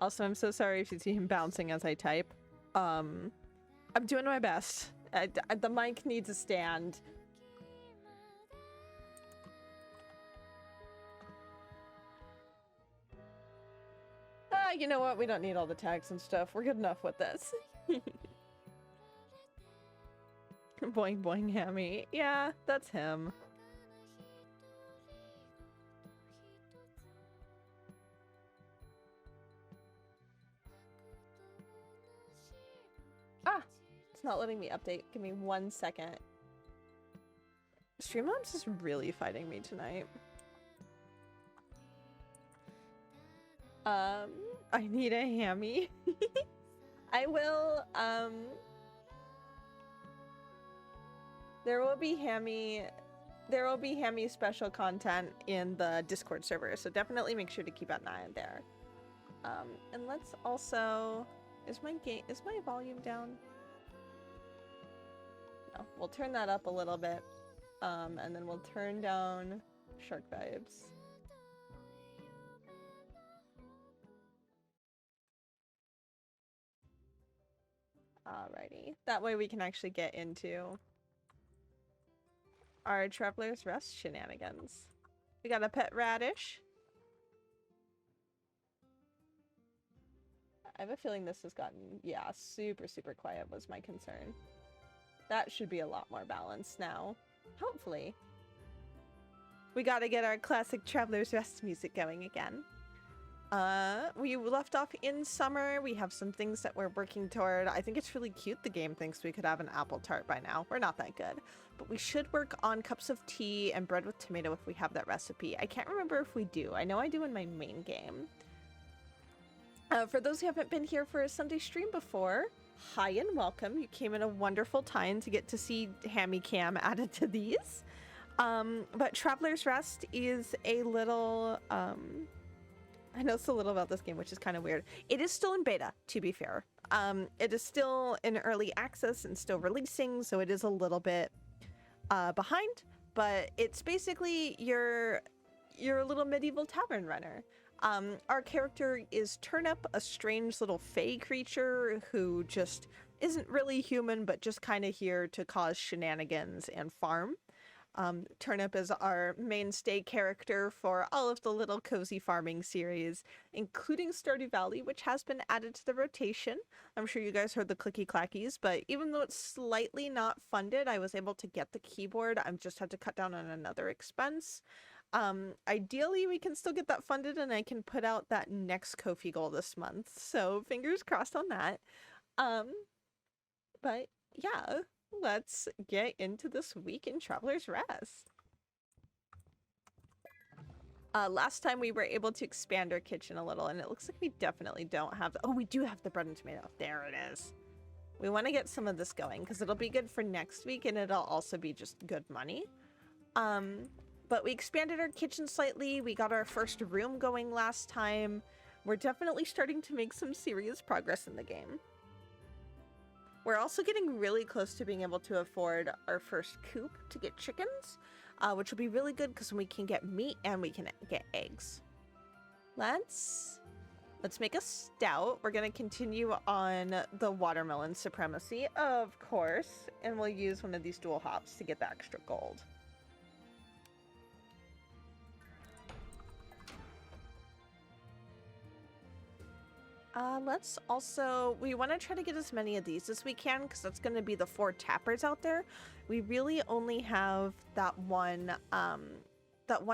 Also, I'm so sorry if you see him bouncing as I type. I'm doing my best. The mic needs a stand. You know what? We don't need all the tags and stuff. We're good enough with this. Boing boing Hammy. Yeah, that's him. Ah! It's not letting me update. Give me 1 second. Streamlabs is really fighting me tonight. I need a Hammy. I will, there will be Hammy special content in the Discord server, so definitely make sure to keep an eye on there. And let's also, is my volume down? No, we'll turn that up a little bit. And then we'll turn down Shark Vibes. Alrighty. That way we can actually get into our Traveler's Rest shenanigans. We got a pet radish. I have a feeling this has gotten, yeah, super, super quiet was my concern. That should be a lot more balanced now. Hopefully. We gotta get our classic Traveler's Rest music going again. We left off in summer. We have some things that we're working toward. I think it's really cute the game thinks we could have an apple tart by now. We're not that good. But we should work on cups of tea and bread with tomato if we have that recipe. I can't remember if we do. I know I do in my main game. For those who haven't been here for a Sunday stream before, hi and welcome. You came at a wonderful time to get to see Hammy Cam added to these. But Traveler's Rest is a little... I know so little about this game, which is kind of weird. It is still in beta, to be fair. It is still in early access and still releasing, so it is a little bit behind. But it's basically your little medieval tavern runner. Our character is Turnip, a strange little fae creature who just isn't really human, but just kind of here to cause shenanigans and farm. Turnip is our mainstay character for all of the little cozy farming series, including Stardew Valley, which has been added to the rotation. I'm sure you guys heard the clicky clackies, but even though it's slightly not funded, I was able to get the keyboard. I just had to cut down on another expense. Ideally, we can still get that funded and I can put out that next Ko-fi goal this month. So fingers crossed on that. But yeah. Let's get into this week in Traveler's Rest. Last time we were able to expand our kitchen a little, and it looks like we definitely don't have... Oh, we do have the bread and tomato. There it is. We want to get some of this going, because it'll be good for next week, and it'll also be just good money. But we expanded our kitchen slightly. We got our first room going last time. We're definitely starting to make some serious progress in the game. We're also getting really close to being able to afford our first coop to get chickens, which will be really good because we can get meat and we can get eggs. Let's make a stout. We're going to continue on the watermelon supremacy, of course, and we'll use one of these dual hops to get the extra gold. Let's also, we want to try to get as many of these as we can because that's going to be the 4 tappers out there. We really only have that one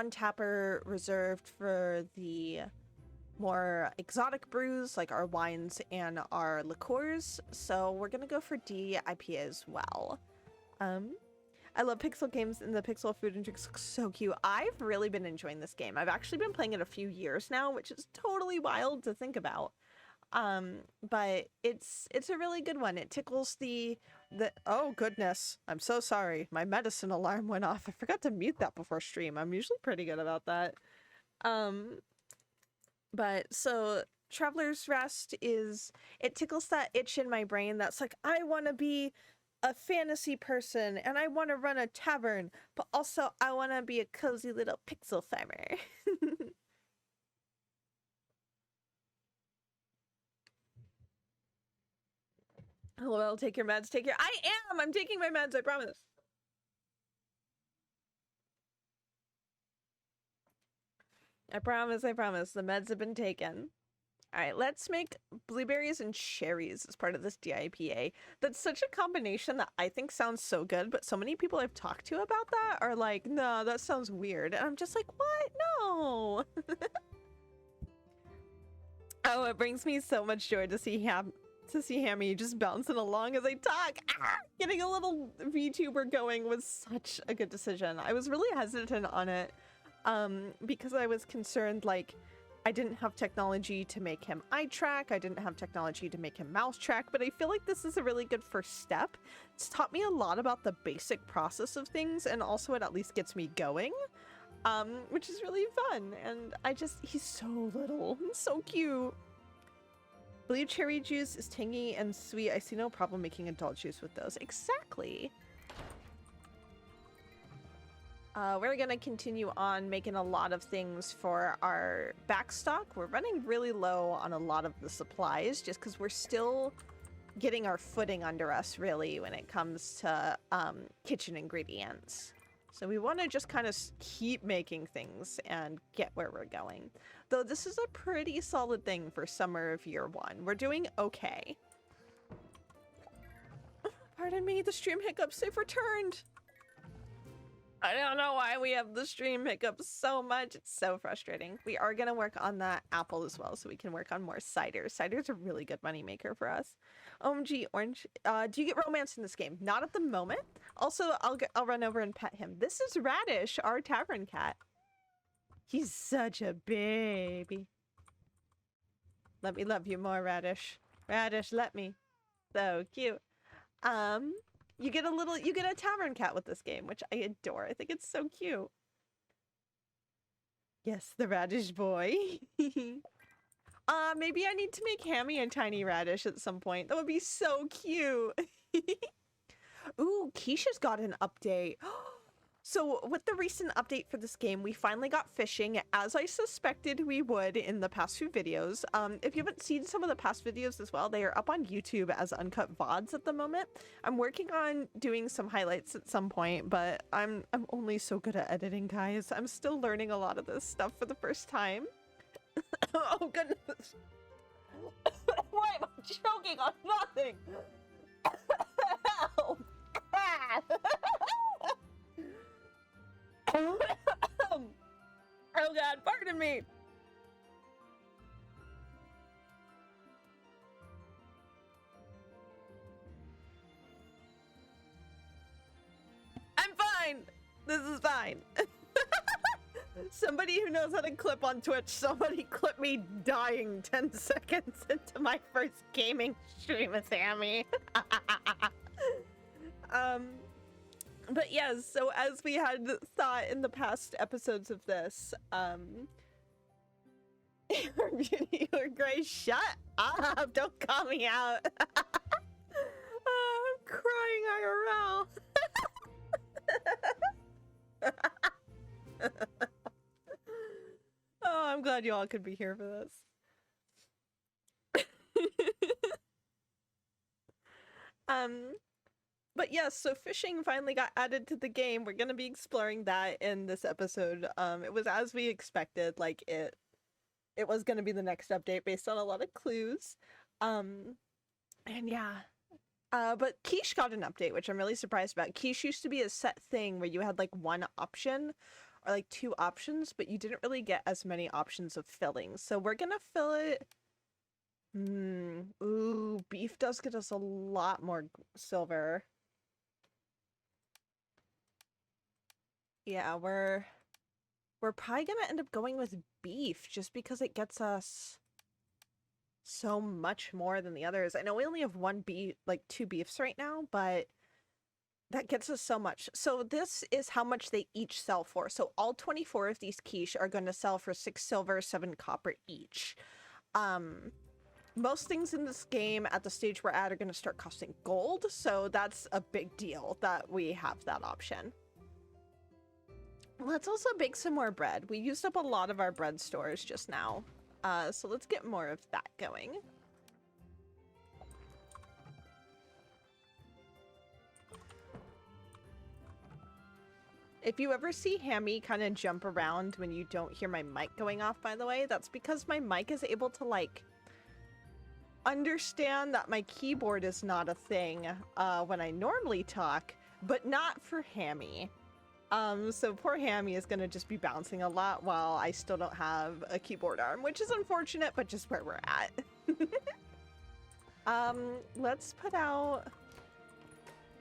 tapper reserved for the more exotic brews like our wines and our liqueurs. So we're going to go for D IPA as well. I love pixel games and the pixel food and drinks look so cute. I've really been enjoying this game. I've actually been playing it a few years now, which is totally wild to think about. But it's a really good one. It tickles the oh goodness, I'm so sorry, my medicine alarm went off. I forgot to mute that before stream. I'm usually pretty good about that. But so Traveler's Rest is, it tickles that itch in my brain that's like, I want to be a fantasy person and I want to run a tavern, but also I want to be a cozy little pixel farmer. LOL, take your meds, take your— I'm taking my meds, I promise. I promise, the meds have been taken. Alright, let's make blueberries and cherries as part of this DIPA. That's such a combination that I think sounds so good, but so many people I've talked to about that are like, no, that sounds weird. And I'm just like, what? No! Oh, it brings me so much joy to see Hammy just bouncing along as I talk. Getting a little VTuber going was such a good decision. I was really hesitant on it because I was concerned, like, I didn't have technology to make him eye track, I didn't have technology to make him mouse track, but I feel like this is a really good first step. It's taught me a lot about the basic process of things, and also it at least gets me going, which is really fun. And he's so little and so cute. Blue cherry juice is tangy and sweet. I see no problem making adult juice with those. Exactly. We're gonna continue on making a lot of things for our backstock. We're running really low on a lot of the supplies just because we're still getting our footing under us, really, when it comes to kitchen ingredients. So we want to just kind of keep making things and get where we're going. Though this is a pretty solid thing for summer of year one. We're doing okay. Pardon me, the stream hiccups, they've returned. I don't know why we have the stream hiccups so much. It's so frustrating. We are going to work on that apple as well, so we can work on more cider. Cider's a really good moneymaker for us. OMG, Orange. Do you get romance in this game? Not at the moment. Also, I'll run over and pet him. This is Radish, our tavern cat. He's such a baby. Let me love you more, Radish. Radish, let me. So cute. You get a tavern cat with this game, which I adore. I think it's so cute. Yes, the Radish boy. Maybe I need to make Hammy a tiny radish at some point. That would be so cute. Ooh, Keisha's got an update. So with the recent update for this game, we finally got fishing, as I suspected we would in the past few videos. If you haven't seen some of the past videos as well, they are up on YouTube as uncut VODs at the moment. I'm working on doing some highlights at some point, but I'm only so good at editing, guys. I'm still learning a lot of this stuff for the first time. Oh goodness. Why am I choking on nothing? Help. Oh god, pardon me. I'm fine. This is fine. Somebody who knows how to clip on Twitch, somebody clip me dying 10 seconds into my first gaming stream as Hammy. But yes, so as we had thought in the past episodes of this, your beauty or gray, shut up, don't call me out. I'm crying IRL. Oh, I'm glad you all could be here for this. But yes, so fishing finally got added to the game. We're gonna be exploring that in this episode. It was as we expected, like it was gonna be the next update based on a lot of clues. And yeah. But quiche got an update, which I'm really surprised about. Quiche used to be a set thing where you had like one option or like two options, but you didn't really get as many options of filling. So we're gonna fill it. Ooh, beef does get us a lot more silver. Yeah, we're probably gonna end up going with beef just because it gets us so much more than the others. I know we only have one beef, like 2 beefs right now, but that gets us so much. So this is how much they each sell for. So all 24 of these quiche are going to sell for 6 silver, 7 copper each. Most things in this game at the stage we're at are going to start costing gold, so that's a big deal that we have that option. Let's also bake some more bread. We used up a lot of our bread stores just now, so let's get more of that going. If you ever see Hammy kind of jump around when you don't hear my mic going off, by the way, that's because my mic is able to, like, understand that my keyboard is not a thing when I normally talk, but not for Hammy. So poor Hammy is gonna just be bouncing a lot while I still don't have a keyboard arm, which is unfortunate, but just where we're at. Let's put out...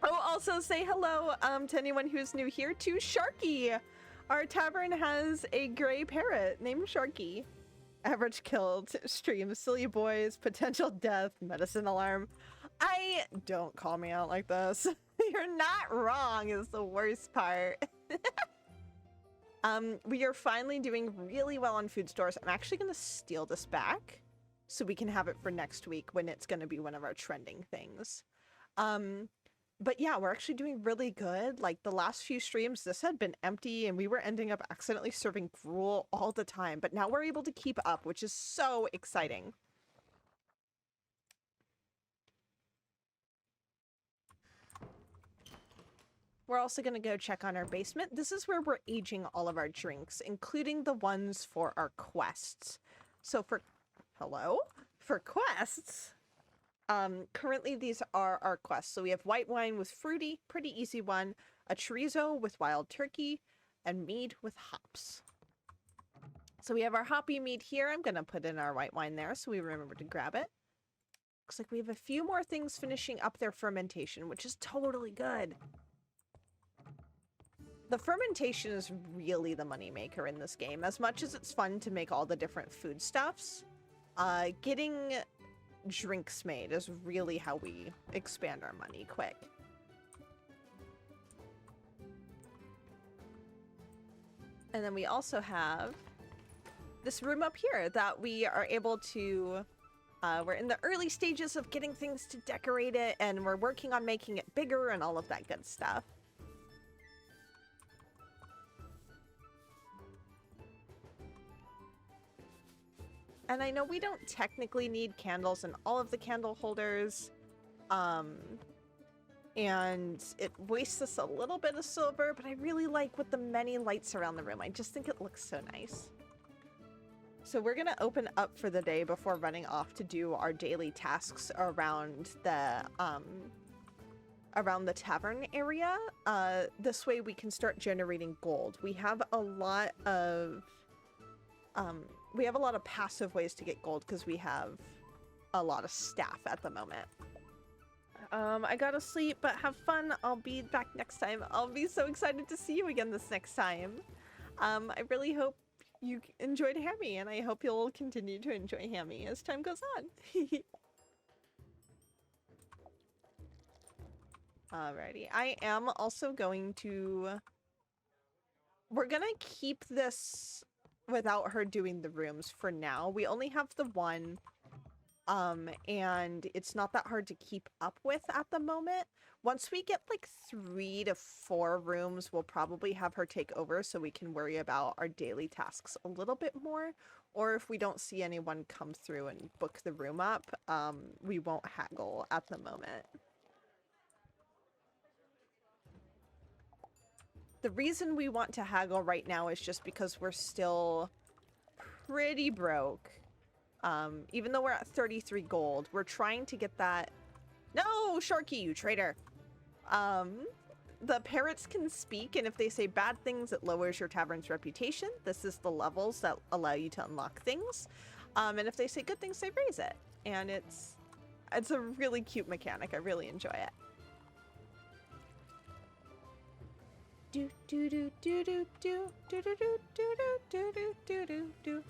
Oh, also say hello to anyone who's new here to Sharky. Our tavern has a gray parrot named Sharky. Average killed, stream, silly boys, potential death, medicine alarm. Don't call me out like this. You're not wrong is the worst part. We are finally doing really well on food stores. I'm actually going to steal this back so we can have it for next week when it's going to be one of our trending things. But yeah, we're actually doing really good. Like the last few streams, this had been empty and we were ending up accidentally serving gruel all the time. But now we're able to keep up, which is so exciting. We're also going to go check on our basement. This is where we're aging all of our drinks, including the ones for our quests. So for quests, currently these are our quests. So we have white wine with fruity, pretty easy one, a chorizo with wild turkey, and mead with hops. So we have our hoppy mead here. I'm going to put in our white wine there so we remember to grab it. Looks like we have a few more things finishing up their fermentation, which is totally good. The fermentation is really the moneymaker in this game. As much as it's fun to make all the different foodstuffs, getting drinks made is really how we expand our money quick. And then we also have this room up here that we are able to... we're in the early stages of getting things to decorate it, and we're working on making it bigger and all of that good stuff. And I know we don't technically need candles in all of the candle holders, and it wastes us a little bit of silver, but I really like with the many lights around the room. I just think it looks so nice. So we're gonna open up for the day before running off to do our daily tasks around the tavern area. This way we can start generating gold. We have a lot of passive ways to get gold because we have a lot of staff at the moment. I gotta sleep, but have fun. I'll be back next time. I'll be so excited to see you again this next time. I really hope you enjoyed Hammy, and I hope you'll continue to enjoy Hammy as time goes on. Alrighty. I am also going to... We're gonna keep this without her doing the rooms for now. We only have the one, and it's not that hard to keep up with at the moment. Once we get like 3 to 4 rooms, we'll probably have her take over so we can worry about our daily tasks a little bit more. Or if we don't see anyone come through and book the room up, we won't haggle at the moment. The reason we want to haggle right now is just because we're still pretty broke. Even though we're at 33 gold, we're trying to get that... No, Sharky, you traitor! The parrots can speak, and if they say bad things, it lowers your tavern's reputation. This is the levels that allow you to unlock things. And if they say good things, they raise it. And it's a really cute mechanic. I really enjoy it. Do do do do do do do do do do do do do do.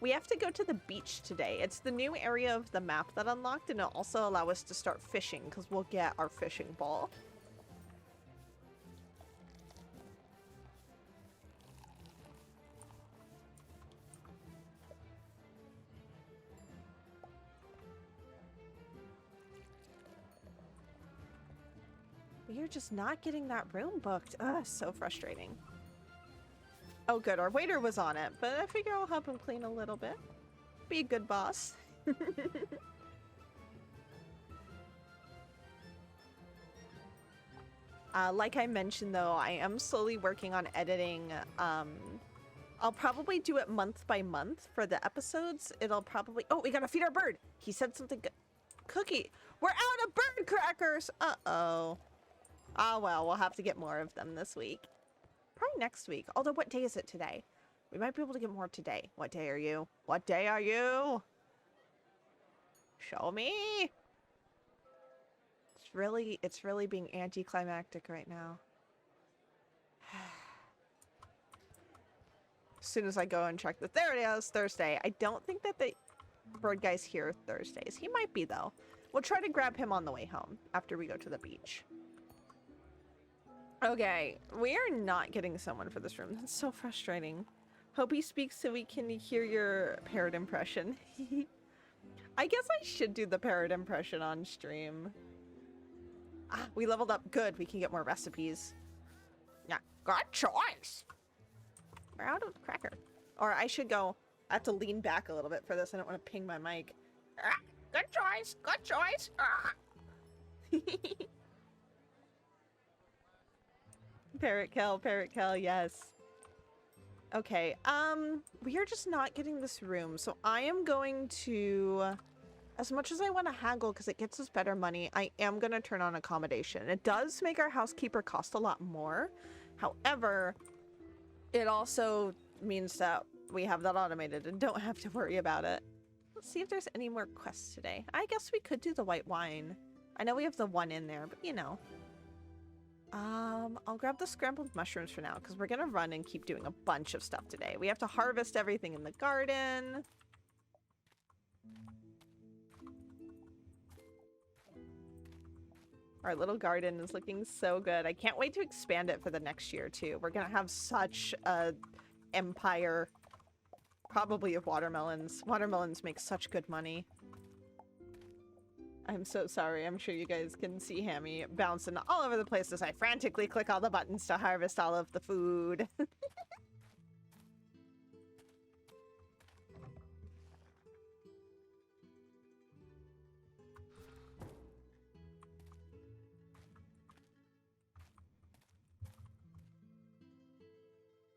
We have to go to the beach today. It's the new area of the map that unlocked, and it'll also allow us to start fishing because we'll get our fishing ball. You're just not getting that room booked. Ugh, so frustrating. Oh good, our waiter was on it, but I figure I'll help him clean a little bit. Be a good boss. Like I mentioned, though, I am slowly working on editing. I'll probably do it month by month for the episodes. It'll probably... Oh, we gotta feed our bird. He said something good. Cookie. We're out of bird crackers. Uh-oh. Ah, well, we'll have to get more of them this week. Probably next week. Although, what day is it today? We might be able to get more today. What day are you? What day are you? Show me. It's really being anticlimactic right now. As soon as I go and check this. There it is, Thursday. I don't think that the bird guy's here Thursdays. He might be, though. We'll try to grab him on the way home after we go to the beach. Okay, we are not getting someone for this room. That's so frustrating. Hope he speaks so we can hear your parrot impression. I guess I should do the parrot impression on stream. Ah, we leveled up. Good. We can get more recipes. Yeah, good choice. We're out of cracker. Or I should go... I have to lean back a little bit for this. I don't want to ping my mic. Ah, good choice. Good choice. Ah. Parrot kill, yes. Okay, we are just not getting this room, so I am going to, as much as I want to haggle because it gets us better money, I am going to turn on accommodation. It does make our housekeeper cost a lot more. However, it also means that we have that automated and don't have to worry about it. Let's see if there's any more quests today. I guess we could do the white wine. I know we have the one in there, but you know. I'll grab the scrambled mushrooms for now because we're gonna run and keep doing a bunch of stuff today. We have to harvest everything in the garden. Our little garden is looking so good. I can't wait to expand it for the next year too. We're gonna have such a empire, probably of watermelons. Watermelons make such good money. I'm so sorry. I'm sure you guys can see Hammy bouncing all over the place as I frantically click all the buttons to harvest all of the food.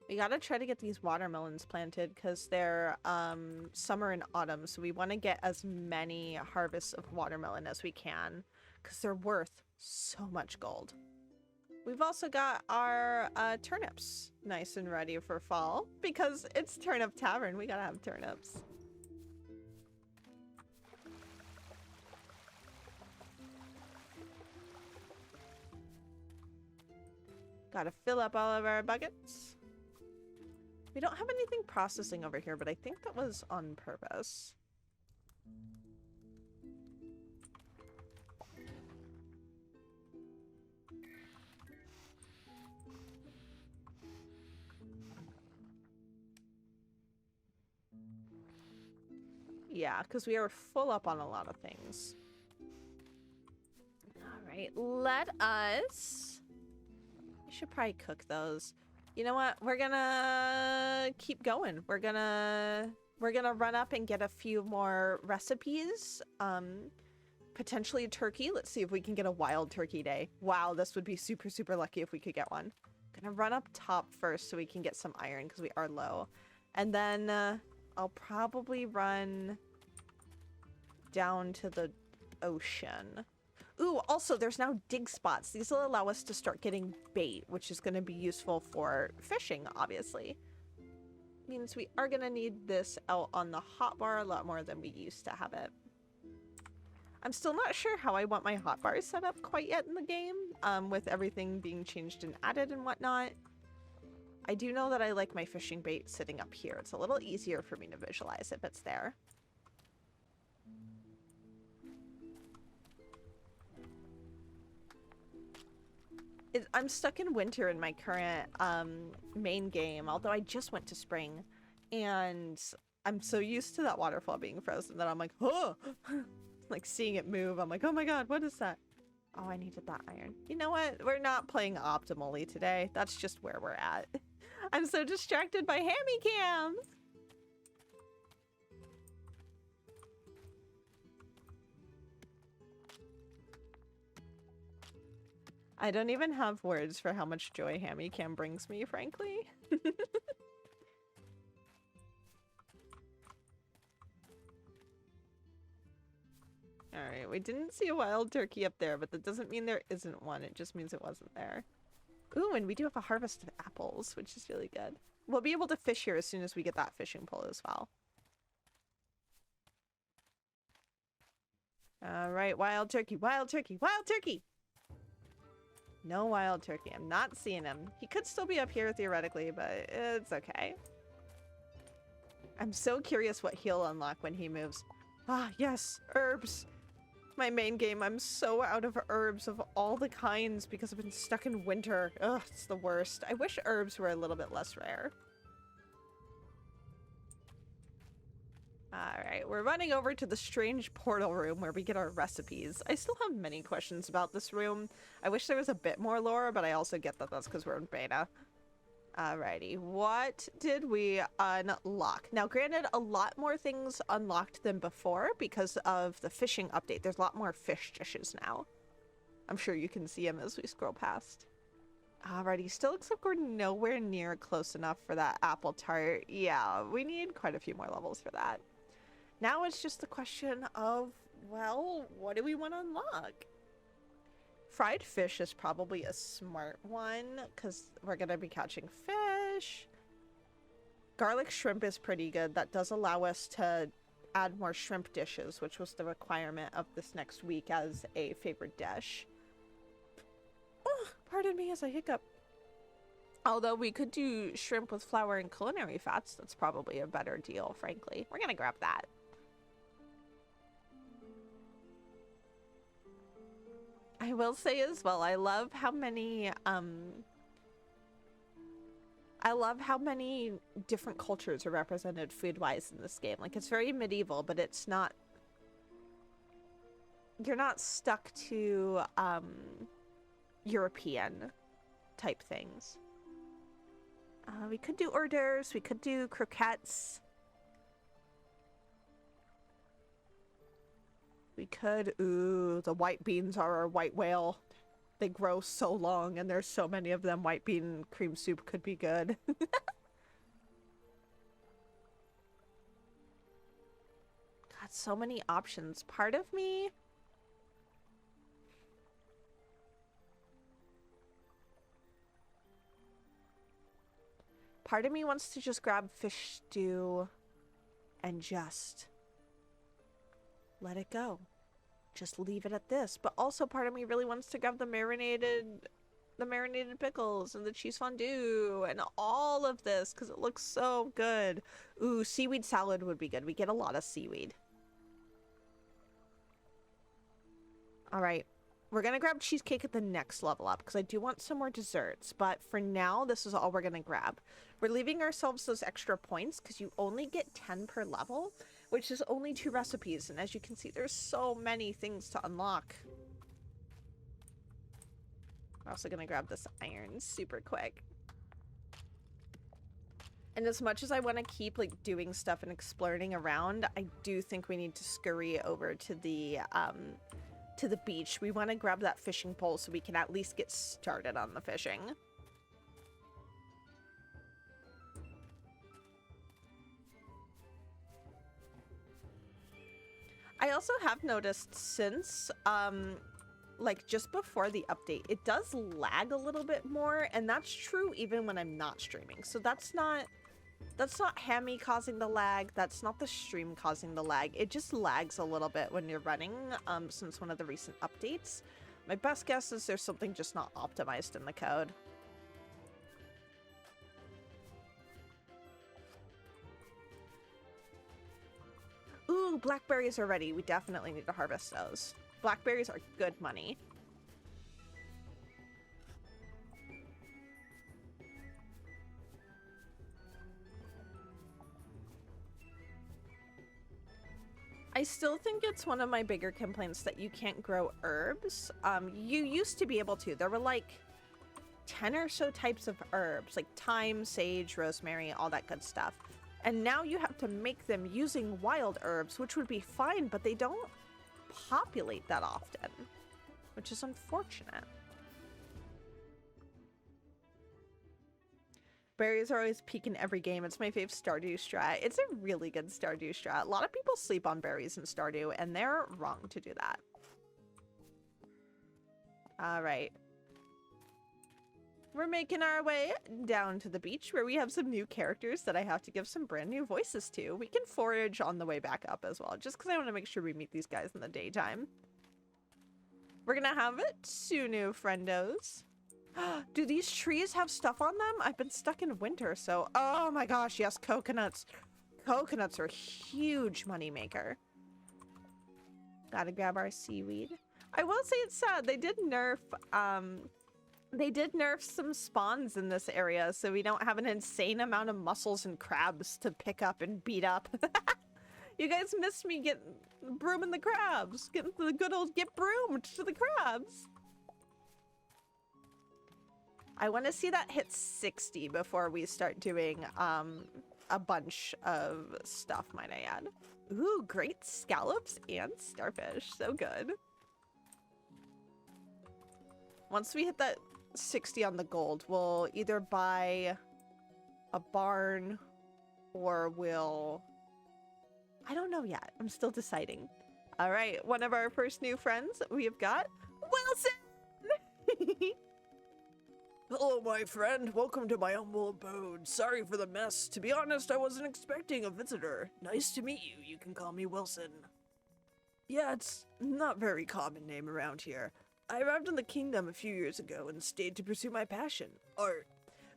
We gotta try to get these watermelons planted because they're summer and autumn, so we want to get as many harvests of watermelon as we can because they're worth so much gold. We've also got our turnips nice and ready for fall because it's Turnip Tavern. We gotta have turnips. Gotta fill up all of our buckets. We don't have anything processing over here, but I think that was on purpose. Yeah, because we are full up on a lot of things. All right, let us... We should probably cook those. You know what? We're gonna keep going. We're gonna run up and get a few more recipes. Potentially a turkey. Let's see if we can get a wild turkey day. Wow, this would be super, super lucky if we could get one. Gonna run up top first so we can get some iron because we are low. And then I'll probably run down to the ocean. Ooh, also, there's now dig spots. These will allow us to start getting bait, which is going to be useful for fishing, obviously. Means we are going to need this out on the hotbar a lot more than we used to have it. I'm still not sure how I want my hotbar set up quite yet in the game, with everything being changed and added and whatnot. I do know that I like my fishing bait sitting up here. It's a little easier for me to visualize if it's there. I'm stuck in winter in my current main game, although I just went to spring, and I'm so used to that waterfall being frozen that I'm like, oh, like seeing it move. I'm like, oh my god, what is that? Oh, I needed that iron. You know what? We're not playing optimally today. That's just where we're at. I'm so distracted by Hammy cams. I don't even have words for how much joy Hammy Cam brings me, frankly. Alright, we didn't see a wild turkey up there, but that doesn't mean there isn't one. It just means it wasn't there. Ooh, and we do have a harvest of apples, which is really good. We'll be able to fish here as soon as we get that fishing pole as well. Alright, wild turkey, wild turkey, wild turkey! No wild turkey. I'm not seeing him. He could still be up here theoretically, but it's okay. I'm so curious what he'll unlock when he moves. Ah, yes, herbs! My main game, I'm so out of herbs of all the kinds because I've been stuck in winter. Ugh, it's the worst. I wish herbs were a little bit less rare. Alright, we're running over to the strange portal room where we get our recipes. I still have many questions about this room. I wish there was a bit more lore, but I also get that that's because we're in beta. Alrighty, what did we unlock? Now, granted, a lot more things unlocked than before because of the fishing update. There's a lot more fish dishes now. I'm sure you can see them as we scroll past. Alrighty, still looks like we're nowhere near close enough for that apple tart. Yeah, we need quite a few more levels for that. Now it's just the question of, well, what do we want to unlock? Fried fish is probably a smart one because we're going to be catching fish. Garlic shrimp is pretty good. That does allow us to add more shrimp dishes, which was the requirement of this next week as a favorite dish. Oh, pardon me as I hiccup. Although we could do shrimp with flour and culinary fats. That's probably a better deal, frankly. We're going to grab that. I will say as well, I love how many different cultures are represented food-wise in this game. Like, it's very medieval, but it's not... You're not stuck to, European type things. We could do hors d'oeuvres, we could do croquettes. We could, ooh, the white beans are our white whale. They grow so long and there's so many of them. White bean cream soup could be good. God, so many options. Part of me... Part of me wants to just grab fish stew and just... let it go. Just leave it at this. But also part of me really wants to grab the marinated pickles and the cheese fondue and all of this because it looks so good. Ooh, seaweed salad would be good. We get a lot of seaweed. All right. We're going to grab cheesecake at the next level up because I do want some more desserts. But for now, this is all we're going to grab. We're leaving ourselves those extra points because you only get 10 per level, which is only 2 recipes. And as you can see, there's so many things to unlock. We're also going to grab this iron super quick. And as much as I want to keep like doing stuff and exploring around, I do think we need to scurry over to the beach. We want to grab that fishing pole so we can at least get started on the fishing. I also have noticed since, like just before the update, it does lag a little bit more, and that's true even when I'm not streaming. So that's not Hammy causing the lag, that's not the stream causing the lag. It just lags a little bit when you're running, since one of the recent updates. My best guess is there's something just not optimized in the code. Ooh, blackberries are ready. We definitely need to harvest those. Blackberries are good money. I still think it's one of my bigger complaints that you can't grow herbs. You used to be able to. There were like 10 or so types of herbs, like thyme, sage, rosemary, all that good stuff. And now you have to make them using wild herbs, which would be fine, but they don't populate that often, which is unfortunate. Berries are always peaking every game. It's my fave Stardew strat. It's a really good Stardew strat. A lot of people sleep on berries in Stardew, and they're wrong to do that. Alright. We're making our way down to the beach where we have some new characters that I have to give some brand new voices to. We can forage on the way back up as well, just because I want to make sure we meet these guys in the daytime. We're gonna have 2 new friendos. Do these trees have stuff on them? I've been stuck in winter, so... Oh my gosh, yes, coconuts. Coconuts are a huge moneymaker. Gotta grab our seaweed. I will say it's sad. They did nerf some spawns in this area, so we don't have an insane amount of mussels and crabs to pick up and beat up. You guys missed me brooming the crabs. Getting the good old get broomed to the crabs. I want to see that hit 60 before we start doing a bunch of stuff, might I add. Ooh, great scallops and starfish. So good. Once we hit that 60 on the gold, we'll either buy a barn or we'll... I don't know yet. I'm still deciding. All right, one of our first new friends we've got, Wilson! Hello, my friend. Welcome to my humble abode. Sorry for the mess. To be honest, I wasn't expecting a visitor. Nice to meet you. You can call me Wilson. Yeah, it's not a very common name around here. I arrived in the kingdom a few years ago and stayed to pursue my passion, art.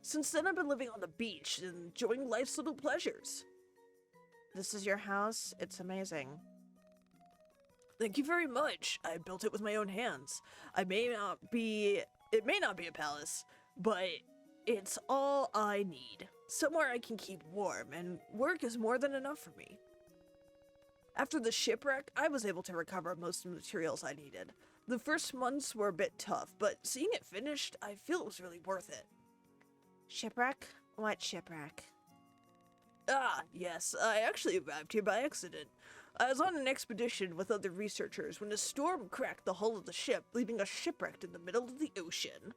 Since then, I've been living on the beach and enjoying life's little pleasures. This is your house? It's amazing. Thank you very much. I built it with my own hands. It may not be a palace, but it's all I need. Somewhere I can keep warm, and work is more than enough for me. After the shipwreck, I was able to recover most of the materials I needed. The first months were a bit tough, but seeing it finished, I feel it was really worth it. Shipwreck? What shipwreck? Ah, yes, I actually arrived here by accident. I was on an expedition with other researchers when a storm cracked the hull of the ship, leaving us shipwrecked in the middle of the ocean.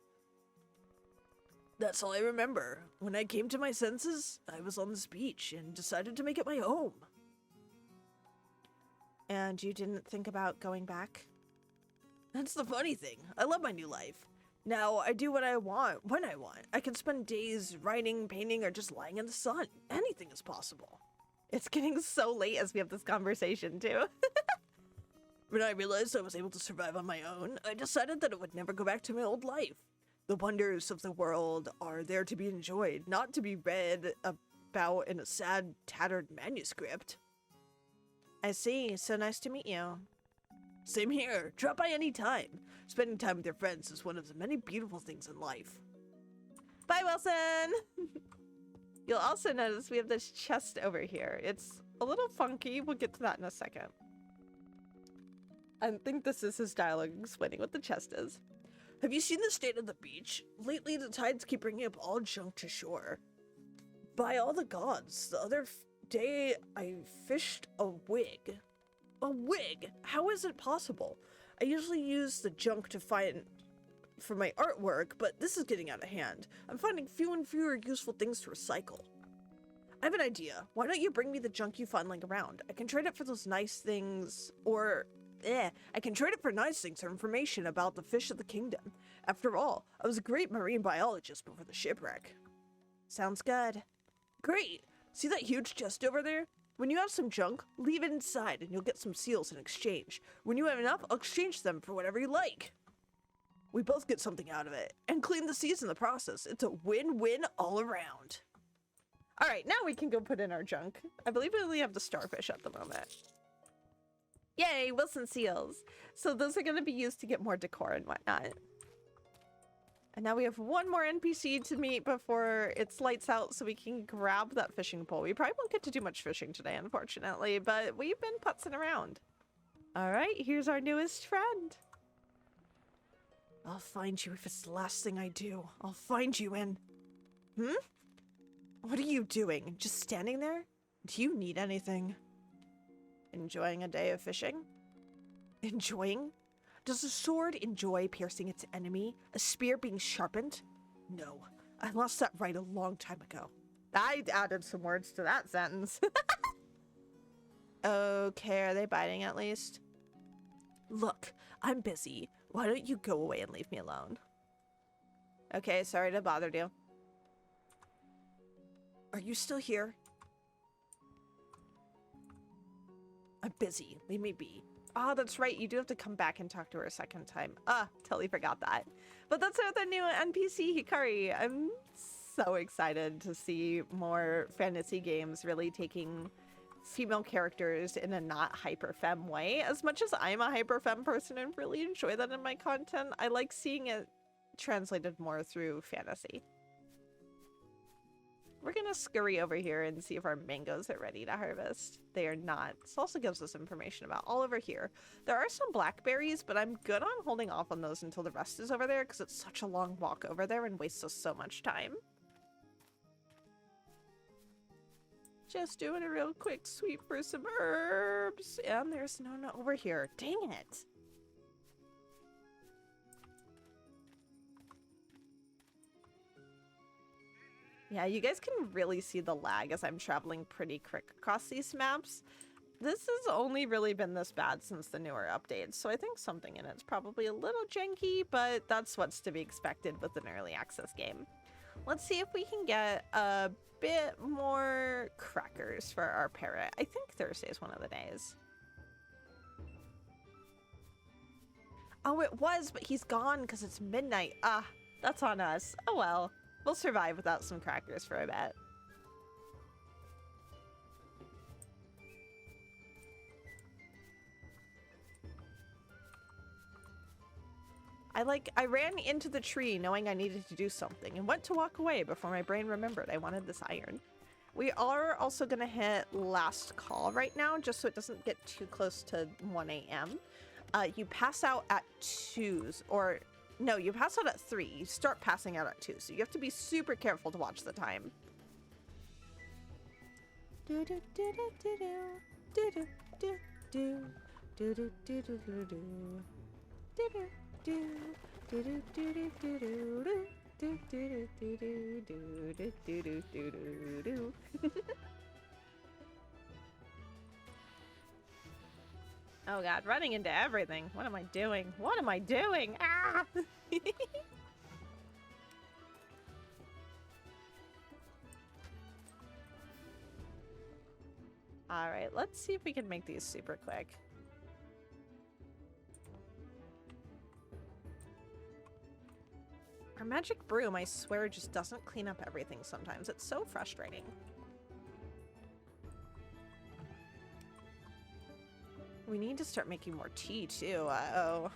That's all I remember. When I came to my senses, I was on this beach and decided to make it my home. And you didn't think about going back? That's the funny thing. I love my new life. Now, I do what I want, when I want. I can spend days writing, painting, or just lying in the sun. Anything is possible. It's getting so late as we have this conversation, too. When I realized I was able to survive on my own, I decided that it would never go back to my old life. The wonders of the world are there to be enjoyed, not to be read about in a sad, tattered manuscript. I see. So nice to meet you. Same here. Drop by any time. Spending time with your friends is one of the many beautiful things in life. Bye, Wilson! You'll also notice we have this chest over here. It's a little funky. We'll get to that in a second. I think this is his dialogue explaining what the chest is. Have you seen the state of the beach? Lately, the tides keep bringing up all junk to shore. By all the gods, the other day I fished a wig. A wig? How is it possible? I usually use the junk to find for my artwork, but this is getting out of hand. I'm finding fewer and fewer useful things to recycle. I have an idea. Why don't you bring me the junk you find lying around? I can trade it for those nice things, or... I can trade it for nice things or information about the fish of the kingdom. After all, I was a great marine biologist before the shipwreck. Sounds good. Great! See that huge chest over there? When you have some junk, leave it inside and you'll get some seals in exchange. When you have enough, I'll exchange them for whatever you like. We both get something out of it, and clean the seas in the process. It's a win-win all around. Alright, now we can go put in our junk. I believe we only have the starfish at the moment. Yay, Wilson seals. So those are going to be used to get more decor and whatnot. And now we have one more NPC to meet before it's lights out so we can grab that fishing pole. We probably won't get to do much fishing today, unfortunately, but we've been putzing around. Alright, here's our newest friend. I'll find you if it's the last thing I do. I'll find you and... What are you doing? Just standing there? Do you need anything? Enjoying a day of fishing? Enjoying? Does a sword enjoy piercing its enemy? A spear being sharpened? No. I lost that right a long time ago. I added some words to that sentence. Okay, are they biting at least? Look, I'm busy. Why don't you go away and leave me alone? Okay, sorry to bother you. Are you still here? I'm busy. Leave me be. Oh, that's right. You do have to come back and talk to her a second time. Totally forgot that. But that's the new NPC, Hikari. I'm so excited to see more fantasy games really taking female characters in a not hyper-femme way. As much as I'm a hyper-femme person and really enjoy that in my content, I like seeing it translated more through fantasy. We're gonna scurry over here and see if our mangoes are ready to harvest. They are not. This also gives us information about all over here. There are some blackberries, but I'm good on holding off on those until the rest is over there because it's such a long walk over there and wastes us so much time. Just doing a real quick sweep for some herbs. And there's no over here. Dang it. Yeah, you guys can really see the lag as I'm traveling pretty quick across these maps. This has only really been this bad since the newer updates, so I think something in it's probably a little janky, but that's what's to be expected with an early access game. Let's see if we can get a bit more crackers for our parrot. I think Thursday is one of the days. Oh, it was, but he's gone because it's midnight. That's on us. Oh well. We'll survive without some crackers for a bit. I ran into the tree knowing I needed to do something and went to walk away before my brain remembered I wanted this iron. We are also going to hit last call right now just so it doesn't get too close to 1 a.m. You pass out at 2s or... No, you pass out at 3. You start passing out at 2, so you have to be super careful to watch the time. Oh god, running into everything. What am I doing? What am I doing? Ah! Alright, let's see if we can make these super quick. Our magic broom, I swear, just doesn't clean up everything sometimes. It's so frustrating. We need to start making more tea, too. Uh-oh.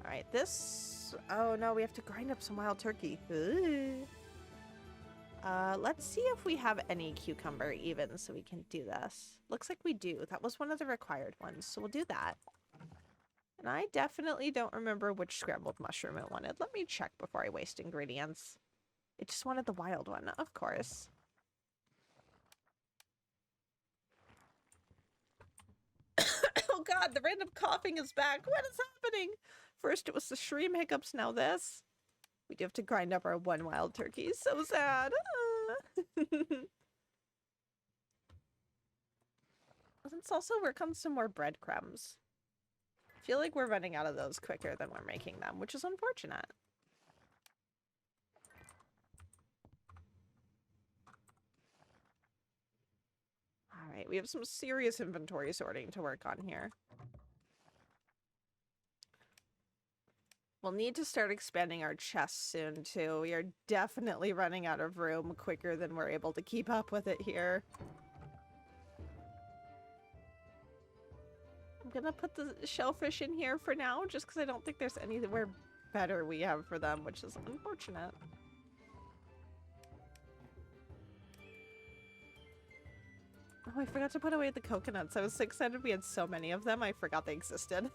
Alright, this... Oh, no, we have to grind up some wild turkey. Ooh. Let's see if we have any cucumber, even, so we can do this. Looks like we do. That was one of the required ones, so we'll do that. And I definitely don't remember which scrambled mushroom it wanted. Let me check before I waste ingredients. It just wanted the wild one, of course. Oh god, the random coughing is back. What is happening? First it was the shroom hiccups, now this. We do have to grind up our one wild turkey. So sad. Let's also work on some more breadcrumbs. I feel like we're running out of those quicker than we're making them, which is unfortunate. Alright, we have some serious inventory sorting to work on here. We'll need to start expanding our chests soon, too. We are definitely running out of room quicker than we're able to keep up with it here. I'm gonna put the shellfish in here for now, just because I don't think there's anywhere better we have for them, which is unfortunate. Oh, I forgot to put away the coconuts. I was so excited we had so many of them, I forgot they existed.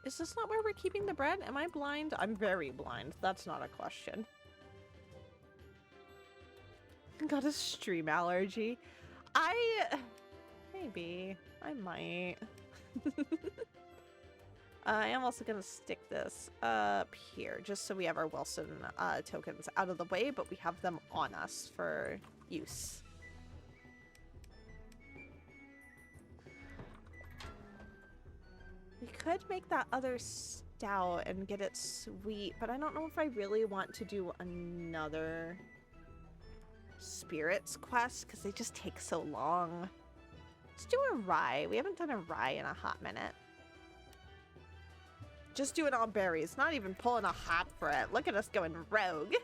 Is this not where we're keeping the bread? Am I blind? I'm very blind. That's not a question. Got a stream allergy. Maybe. I might. I am also going to stick this up here, just so we have our Wilson tokens out of the way, but we have them on us for use. We could make that other stout and get it sweet, but I don't know if I really want to do another spirits quest, because they just take so long. Let's do a rye. We haven't done a rye in a hot minute. Just doing all berries, not even pulling a hop for it. Look at us going rogue.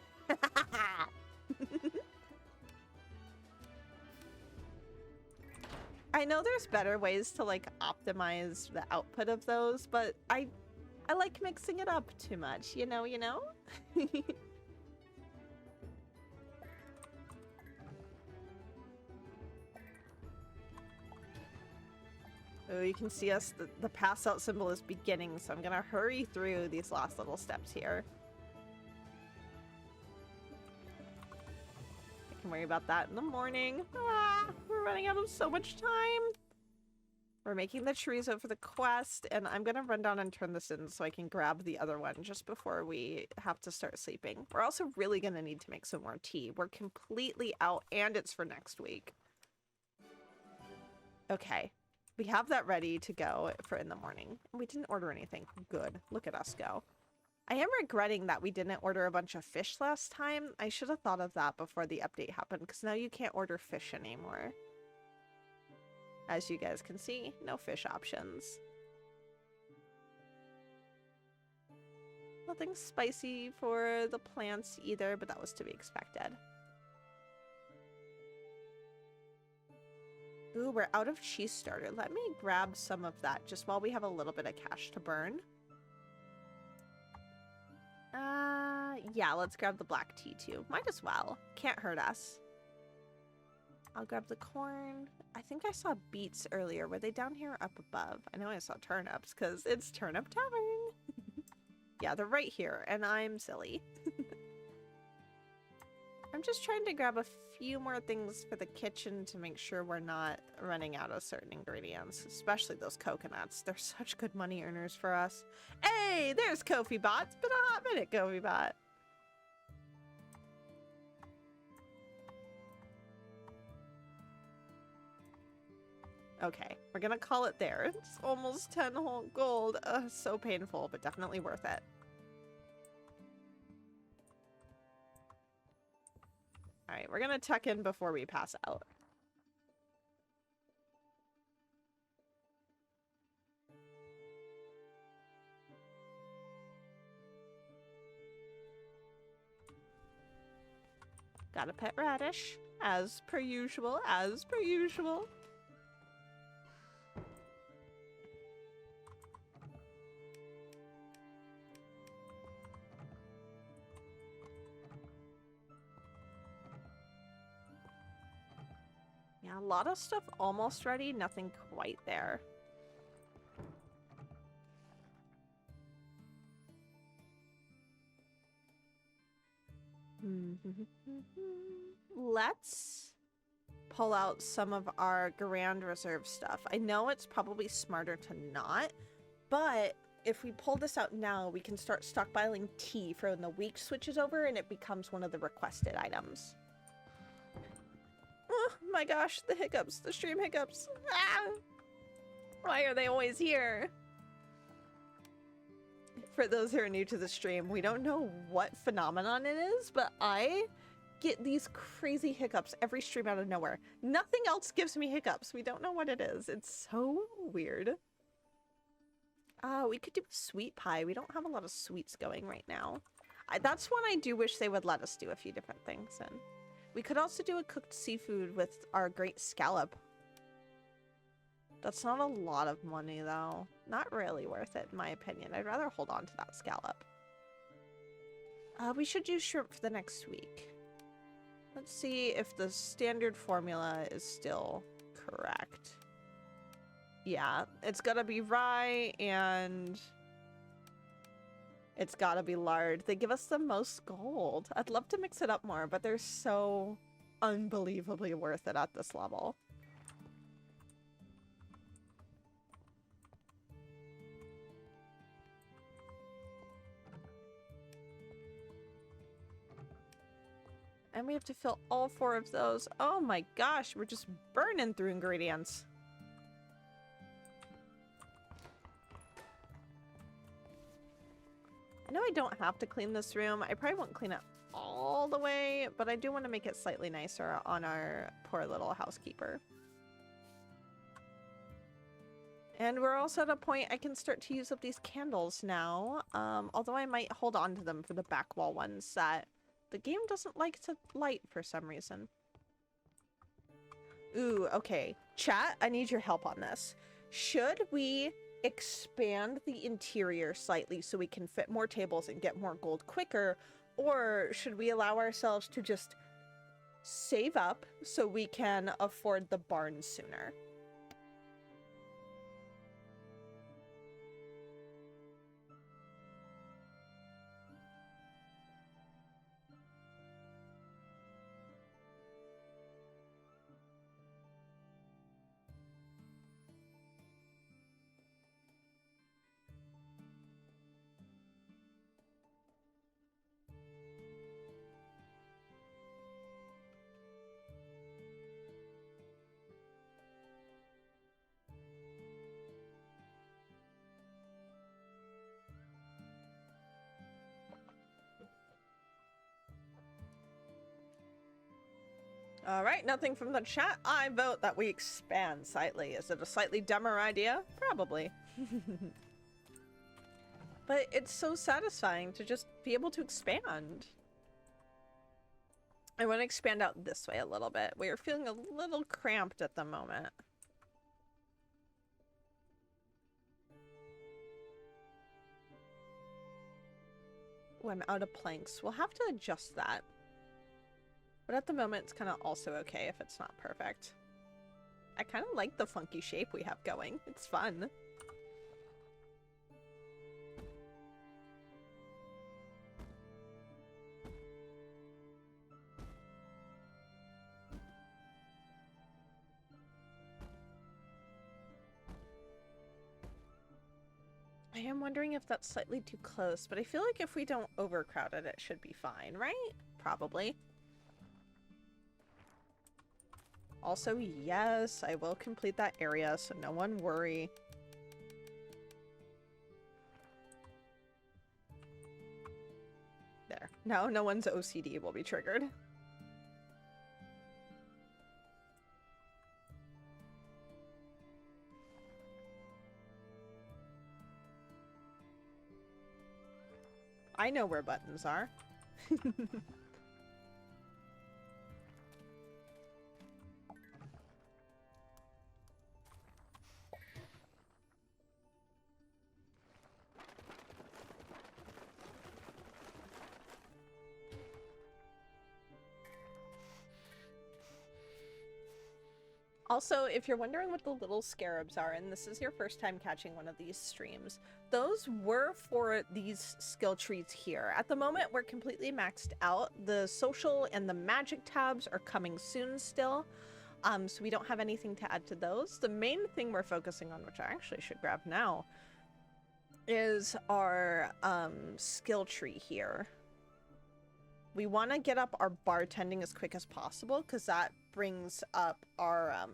I know there's better ways to like optimize the output of those, but I like mixing it up too much, you know? Oh, you can see us, the pass out symbol is beginning, so I'm gonna hurry through these last little steps here. I can worry about that in the morning. Ah, we're running out of so much time. We're making the chorizo for the quest, and I'm gonna run down and turn this in so I can grab the other one just before we have to start sleeping. We're also really gonna need to make some more tea. We're completely out, and it's for next week. Okay. We have that ready to go for in the morning. We didn't order anything. Good. Look at us go. I am regretting that we didn't order a bunch of fish last time. I should have thought of that before the update happened, because now you can't order fish anymore. As you guys can see, no fish options. Nothing spicy for the plants either, but that was to be expected. Ooh, we're out of cheese starter. Let me grab some of that just while we have a little bit of cash to burn. Yeah, let's grab the black tea too. Might as well. Can't hurt us. I'll grab the corn. I think I saw beets earlier. Were they down here or up above? I know I saw turnips because it's Turnip Tavern. Yeah, they're right here, and I'm silly. I'm just trying to grab a few more things for the kitchen to make sure we're not running out of certain ingredients, especially those coconuts. They're such good money earners for us. Hey, there's Kofi Bot. It's been a hot minute, Kofi Bot. Okay, we're gonna call it there. It's almost 10 whole gold. So painful, but definitely worth it. Alright, we're gonna tuck in before we pass out. Got a pet radish, as per usual, as per usual. Yeah, a lot of stuff almost ready, nothing quite there. Let's pull out some of our Grand Reserve stuff. I know it's probably smarter to not, but if we pull this out now, we can start stockpiling tea for when the week switches over and it becomes one of the requested items. Oh my gosh, the hiccups, the stream hiccups. Ah! Why are they always here? For those who are new to the stream, we don't know what phenomenon it is, but I get these crazy hiccups every stream out of nowhere. Nothing else gives me hiccups. We don't know what it is. It's so weird. We could do a sweet pie. We don't have a lot of sweets going right now. That's one I do wish they would let us do a few different things in. We could also do a cooked seafood with our great scallop. That's not a lot of money, though. Not really worth it, in my opinion. I'd rather hold on to that scallop. We should do shrimp for the next week. Let's see if the standard formula is still correct. Yeah, it's gotta be rye and it's gotta be lard. They give us the most gold. I'd love to mix it up more, but they're so unbelievably worth it at this level. And we have to fill all 4 of those. Oh my gosh, we're just burning through ingredients. I know I don't have to clean this room. I probably won't clean it all the way, but I do want to make it slightly nicer on our poor little housekeeper. And we're also at a point I can start to use up these candles now, although I might hold on to them for the back wall ones that the game doesn't like to light for some reason. Ooh, okay. Chat, I need your help on this. Should we expand the interior slightly so we can fit more tables and get more gold quicker, or should we allow ourselves to just save up so we can afford the barn sooner? All right, nothing from the chat. I vote that we expand slightly. Is it a slightly dumber idea? Probably. But it's so satisfying to just be able to expand. I want to expand out this way a little bit. We are feeling a little cramped at the moment. Oh, I'm out of planks. We'll have to adjust that. But at the moment, it's kind of also okay if it's not perfect. I kind of like the funky shape we have going. It's fun. I am wondering if that's slightly too close, but I feel like if we don't overcrowd it, it should be fine, right? Probably. Also, yes, I will complete that area, so no one worry. There. Now no one's OCD will be triggered. I know where buttons are. Also, if you're wondering what the little scarabs are, and this is your first time catching one of these streams, those were for these skill trees here. At the moment, we're completely maxed out. The social and the magic tabs are coming soon still, so we don't have anything to add to those. The main thing we're focusing on, which I actually should grab now, is our skill tree here. We want to get up our bartending as quick as possible because that brings up our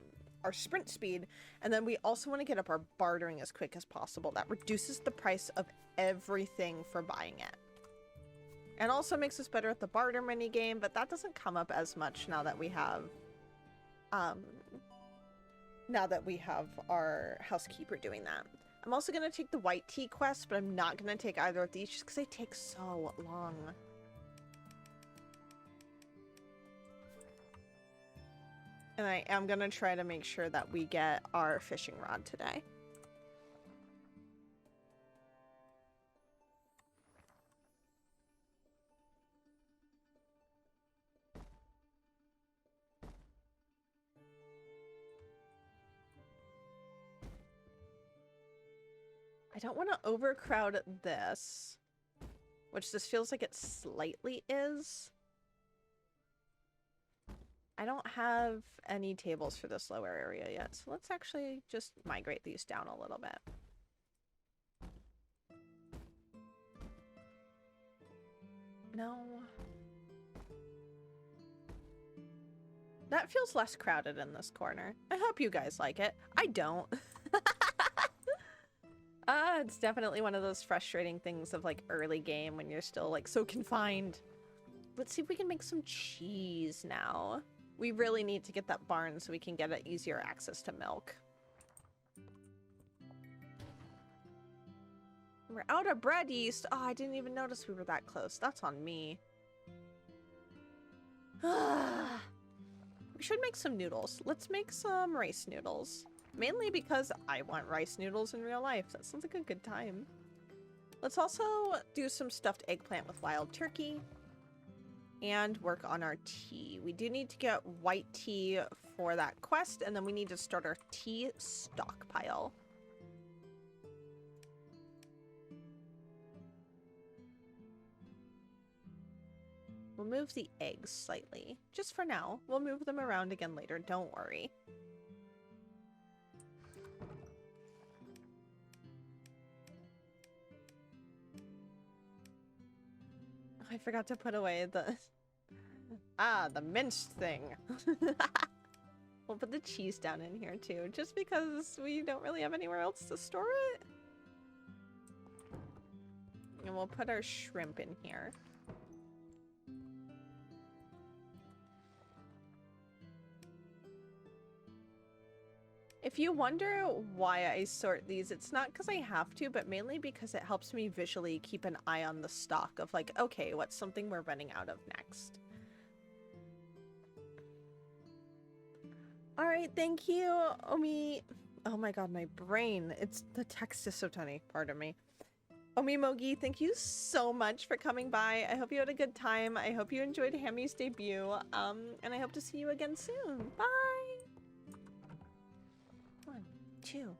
sprint speed, and then we also want to get up our bartering as quick as possible. That reduces the price of everything for buying it, and also makes us better at the barter mini game. But that doesn't come up as much now that we have our housekeeper doing that. I'm also gonna take the white tea quest, but I'm not gonna take either of these just because they take so long. And I am going to try to make sure that we get our fishing rod today. I don't want to overcrowd this, which this feels like it slightly is. I don't have any tables for this lower area yet, so let's actually just migrate these down a little bit. No. That feels less crowded in this corner. I hope you guys like it. I don't. It's definitely one of those frustrating things of like early game when you're still like so confined. Let's see if we can make some cheese now. We really need to get that barn so we can get easier access to milk. We're out of bread yeast. Oh, I didn't even notice we were that close. That's on me. We should make some noodles. Let's make some rice noodles. Mainly because I want rice noodles in real life. That sounds like a good time. Let's also do some stuffed eggplant with wild turkey. And work on our tea. We do need to get white tea for that quest. And then we need to start our tea stockpile. We'll move the eggs slightly. Just for now. We'll move them around again later. Don't worry. I forgot to put away the... the minced thing. We'll put the cheese down in here too, just because we don't really have anywhere else to store it. And we'll put our shrimp in here. If you wonder why I sort these, it's not because I have to, but mainly because it helps me visually keep an eye on the stock of like, okay, what's something we're running out of next? All right, thank you, Omi. Oh my god, my brain. The text is so tiny, pardon me. Omi Mogi, thank you so much for coming by. I hope you had a good time. I hope you enjoyed Hammy's debut. And I hope to see you again soon. Bye! 1, 2,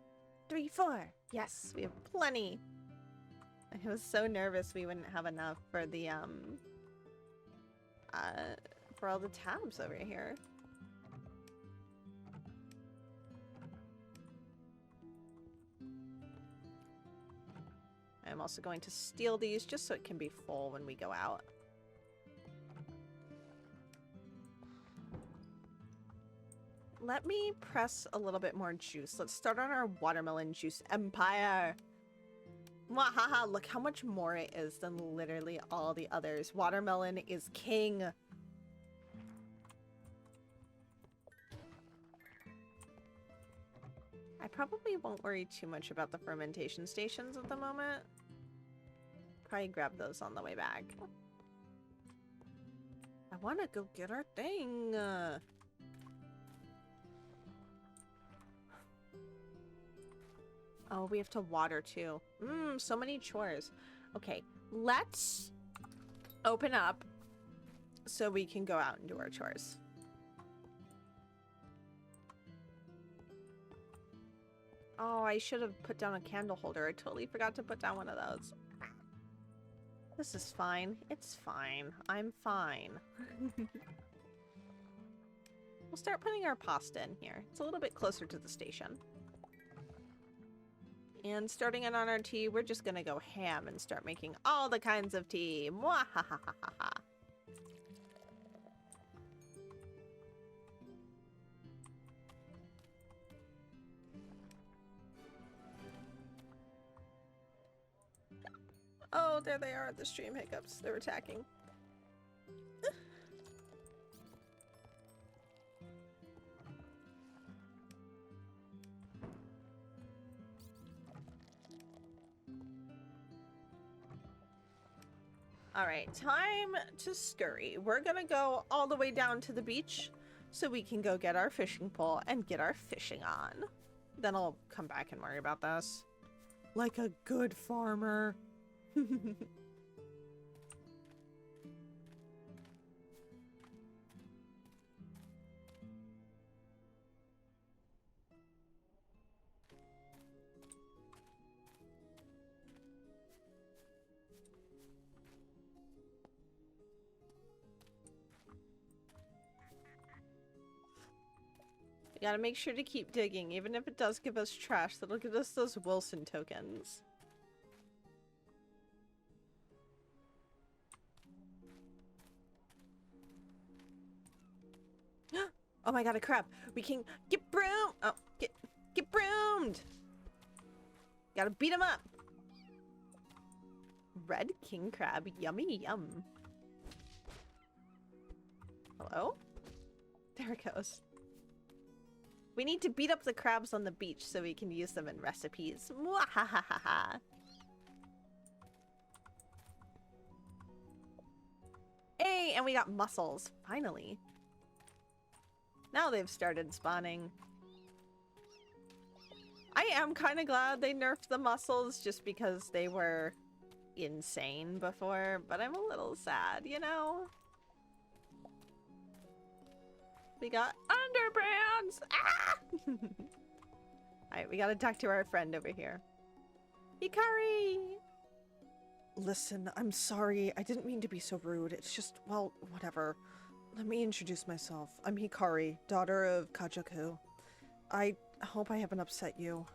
3, 4. Yes, we have plenty. I was so nervous we wouldn't have enough for the, for all the tabs over here. I'm also going to steal these just so it can be full when we go out. Let me press a little bit more juice. Let's start on our watermelon juice empire. Mwahaha, look how much more it is than literally all the others. Watermelon is king. I probably won't worry too much about the fermentation stations at the moment. Probably grab those on the way back. I want to go get our thing. Oh, we have to water too. So many chores. Okay, let's open up so we can go out and do our chores. Oh, I should have put down a candle holder. I totally forgot to put down one of those. This is fine. It's fine. I'm fine. We'll start putting our pasta in here. It's a little bit closer to the station. And starting it on our tea, we're just gonna go ham and start making all the kinds of tea. Mwahahaha. Oh, there they are, the stream hiccups. They're attacking. Alright, time to scurry. We're gonna go all the way down to the beach so we can go get our fishing pole and get our fishing on. Then I'll come back and worry about this. Like a good farmer. We gotta make sure to keep digging, even if it does give us trash. That'll give us those Wilson tokens. Oh my god, a crab. We can get broom. Oh, get broomed. Gotta beat him up. Red king crab. Yummy yum. Hello? There it goes. We need to beat up the crabs on the beach so we can use them in recipes. Mwahahaha. Hey, and we got mussels. Finally. Now they've started spawning. I am kind of glad they nerfed the mussels just because they were insane before, but I'm a little sad, you know? We got underpants! Ah! Alright, we gotta talk to our friend over here. Hikari! Listen, I'm sorry. I didn't mean to be so rude. It's just, well, whatever. Let me introduce myself. I'm Hikari, daughter of Kajaku. I hope I haven't upset you.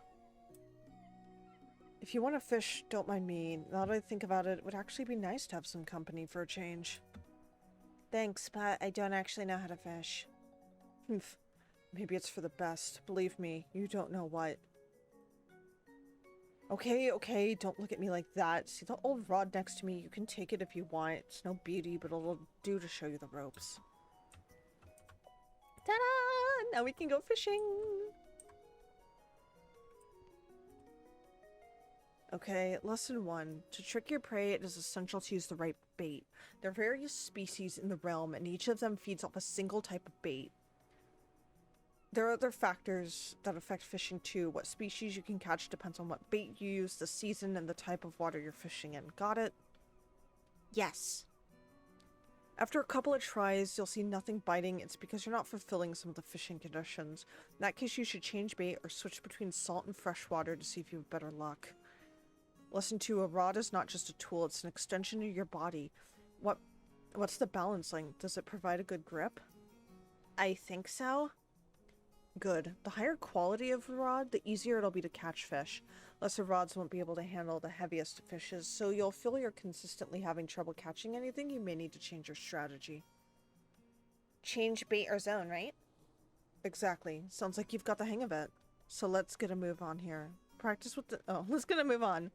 If you want to fish, don't mind me. Now that I think about it, it would actually be nice to have some company for a change. Thanks, but I don't actually know how to fish. Maybe it's for the best. Believe me, you don't know what. Okay, don't look at me like that. See the old rod next to me? You can take it if you want. It's no beauty, but it'll do to show you the ropes. Ta-da! Now we can go fishing! Okay, lesson 1. To trick your prey, it is essential to use the right bait. There are various species in the realm, and each of them feeds off a single type of bait. There are other factors that affect fishing too. What species you can catch depends on what bait you use, the season, and the type of water you're fishing in. Got it? Yes. After a couple of tries, you'll see nothing biting. It's because you're not fulfilling some of the fishing conditions. In that case, you should change bait or switch between salt and fresh water to see if you have better luck. Lesson 2, a rod is not just a tool, it's an extension of your body. What's the balancing? Does it provide a good grip? I think so. Good. The higher quality of the rod, the easier it'll be to catch fish. Lesser rods won't be able to handle the heaviest fishes, so you'll feel you're consistently having trouble catching anything. You may need to change your strategy. Change bait or zone, right? Exactly. Sounds like you've got the hang of it. So let's get a move on here. Practice with the... Oh, let's get a move on.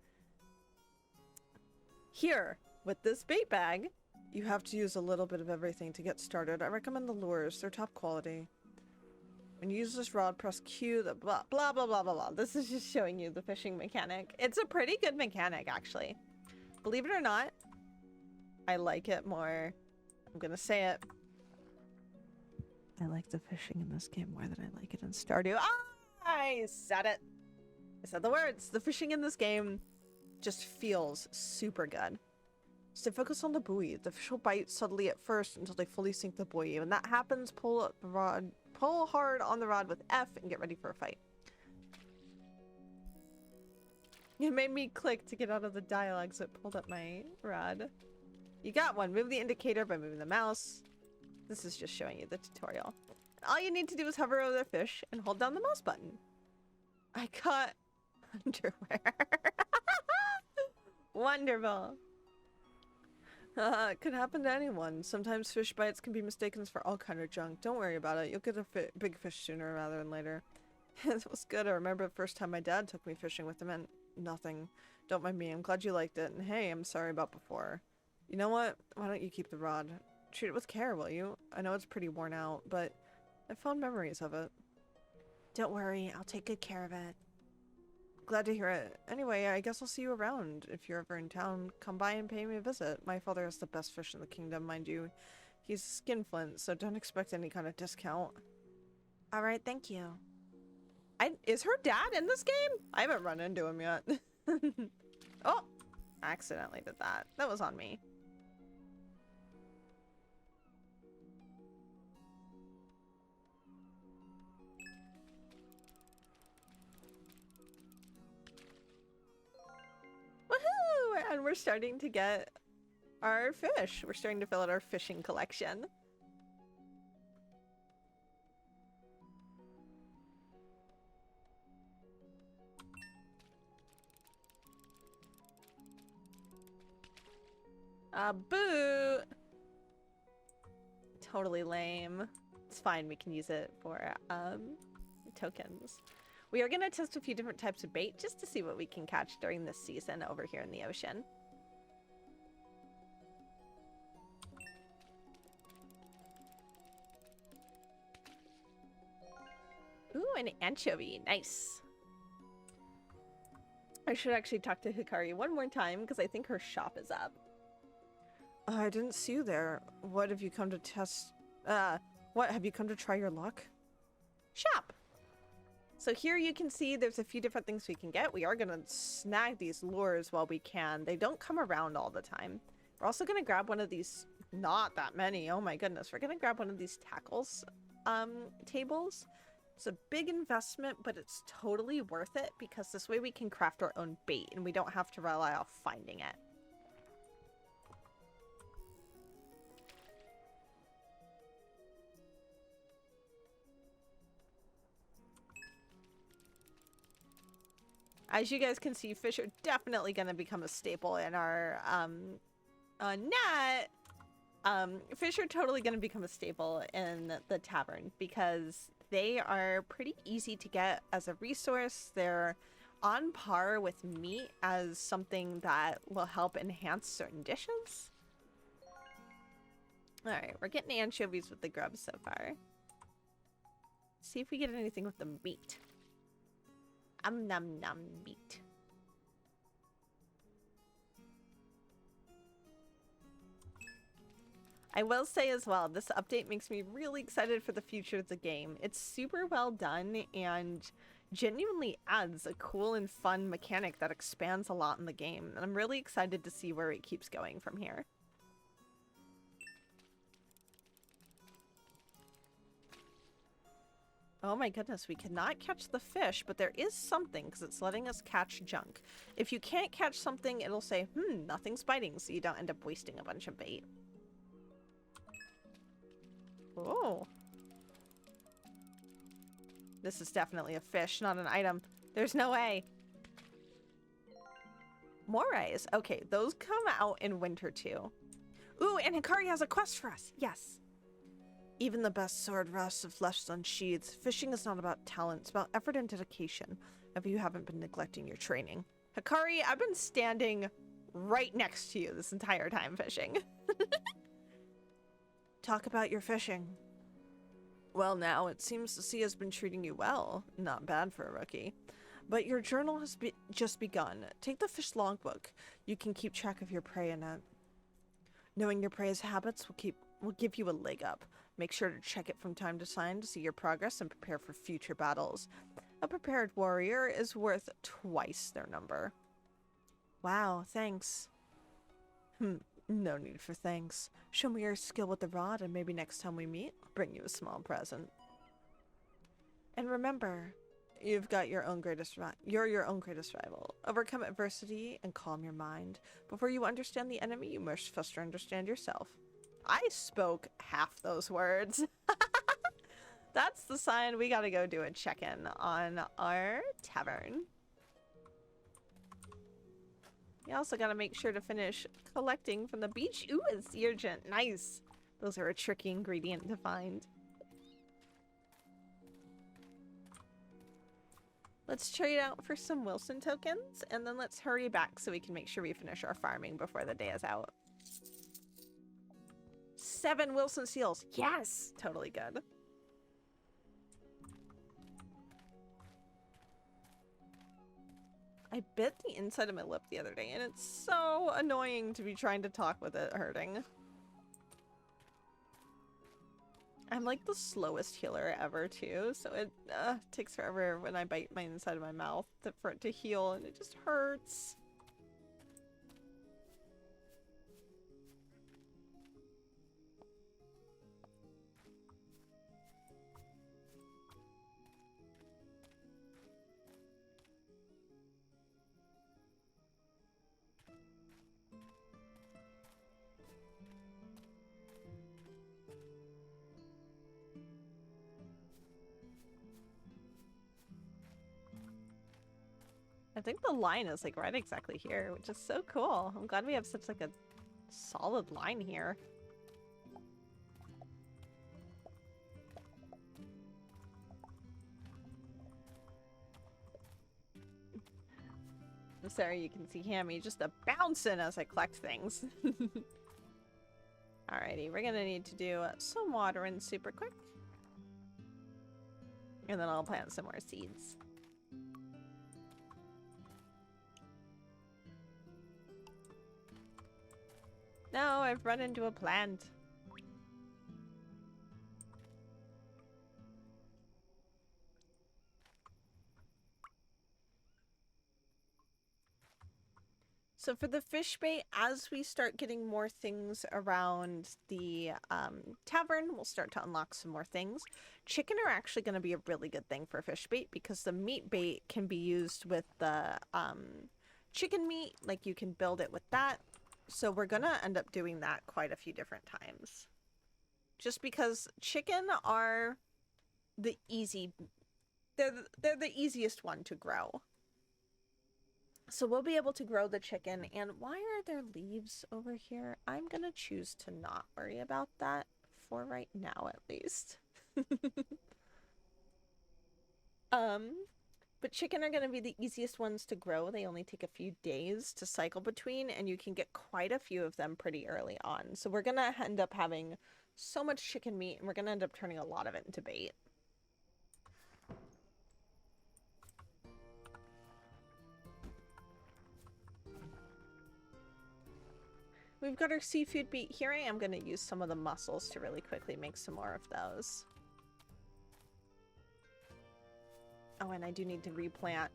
Here, with this bait bag. You have to use a little bit of everything to get started. I recommend the lures. They're top quality. When you use this rod, press Q, the blah, blah, blah, blah, blah, blah. This is just showing you the fishing mechanic. It's a pretty good mechanic, actually. Believe it or not, I like it more. I'm gonna say it. I like the fishing in this game more than I like it in Stardew. Ah, I said it. I said the words. The fishing in this game just feels super good. Stay focused on the buoy. The fish will bite subtly at first until they fully sink the buoy. When that happens, pull up the rod. Pull hard on the rod with F and get ready for a fight. It made me click to get out of the dialogue, so it pulled up my rod. You got one. Move the indicator by moving the mouse. This is just showing you the tutorial. All you need to do is hover over the fish and hold down the mouse button. I got underwear. Wonderful. It could happen to anyone. Sometimes fish bites can be mistaken for all kind of junk. Don't worry about it. You'll get a big fish sooner rather than later. It was good. I remember the first time my dad took me fishing with him and nothing. Don't mind me. I'm glad you liked it. And hey, I'm sorry about before. You know what? Why don't you keep the rod? Treat it with care, will you? I know it's pretty worn out, but I have fond memories of it. Don't worry. I'll take good care of it. Glad to hear it. Anyway, I guess I'll see you around. If you're ever in town, come by and pay me a visit. My father has the best fish in the kingdom, mind you. He's a skinflint, so don't expect any kind of discount. Alright, thank you. Is her dad in this game? I haven't run into him yet. Oh! I accidentally did that. That was on me. Woohoo! And we're starting to get our fish. We're starting to fill out our fishing collection. Boo! Totally lame. It's fine. We can use it for tokens. We are going to test a few different types of bait just to see what we can catch during this season over here in the ocean. Ooh, an anchovy. Nice. I should actually talk to Hikari one more time because I think her shop is up. I didn't see you there. What have you come to test? What have you come to try your luck? Shop. So here you can see there's a few different things we can get. We are going to snag these lures while we can. They don't come around all the time. We're also going to grab one of these, not that many. Oh my goodness. We're going to grab one of these tackles tables. It's a big investment, but it's totally worth it because this way we can craft our own bait and we don't have to rely on finding it. As you guys can see, fish are definitely going to become a staple in our net. Fish are totally going to become a staple in the tavern because they are pretty easy to get as a resource. They're on par with meat as something that will help enhance certain dishes. Alright, we're getting anchovies with the grubs so far. See if we get anything with the meat. Nom nom meat. I will say as well, this update makes me really excited for the future of the game. It's super well done and genuinely adds a cool and fun mechanic that expands a lot in the game. And I'm really excited to see where it keeps going from here. Oh my goodness, we cannot catch the fish, but there is something because it's letting us catch junk. If you can't catch something, it'll say, nothing's biting, so you don't end up wasting a bunch of bait. Oh. This is definitely a fish, not an item. There's no way. Morays. Okay, those come out in winter too. Ooh, and Hikari has a quest for us. Yes. Even the best sword rests if left unsheathed. Fishing is not about talent, it's about effort and dedication. If you haven't been neglecting your training. Hikari, I've been standing right next to you this entire time fishing. Talk about your fishing. Well now, it seems the sea has been treating you well. Not bad for a rookie. But your journal has just begun. Take the fish logbook. You can keep track of your prey in it. Knowing your prey's habits will give you a leg up. Make sure to check it from time to time to see your progress and prepare for future battles. A prepared warrior is worth twice their number. Wow, thanks. No need for thanks. Show me your skill with the rod and maybe next time we meet, I'll bring you a small present. And remember, you're your own greatest rival. Overcome adversity and calm your mind. Before you understand the enemy, you must first understand yourself. I spoke half those words. That's the sign we gotta go do a check-in on our tavern. You also gotta make sure to finish collecting from the beach. Ooh, a sea urchin. Nice. Those are a tricky ingredient to find. Let's trade out for some Wilson tokens, and then let's hurry back so we can make sure we finish our farming before the day is out. 7 Wilson seals. Yes! Totally good. I bit the inside of my lip the other day, and it's so annoying to be trying to talk with it hurting. I'm like the slowest healer ever, too, so it takes forever when I bite my inside of my mouth for it to heal, and it just hurts. I think the line is like right exactly here, which is so cool. I'm glad we have such like a solid line here. Sorry, you can see Hammy just a bouncing as I collect things. Alrighty, we're gonna need to do some watering super quick. And then I'll plant some more seeds. No, I've run into a plant. So for the fish bait, as we start getting more things around the tavern, we'll start to unlock some more things. Chicken are actually going to be a really good thing for fish bait because the meat bait can be used with the chicken meat. Like you can build it with that. So we're going to end up doing that quite a few different times. Just because chicken are the they're the easiest one to grow. So we'll be able to grow the chicken. And why are there leaves over here? I'm going to choose to not worry about that for right now, at least. But chicken are going to be the easiest ones to grow. They only take a few days to cycle between, and you can get quite a few of them pretty early on. So we're going to end up having so much chicken meat, and we're going to end up turning a lot of it into bait. We've got our seafood beet here. I am going to use some of the mussels to really quickly make some more of those. Oh, and I do need to replant.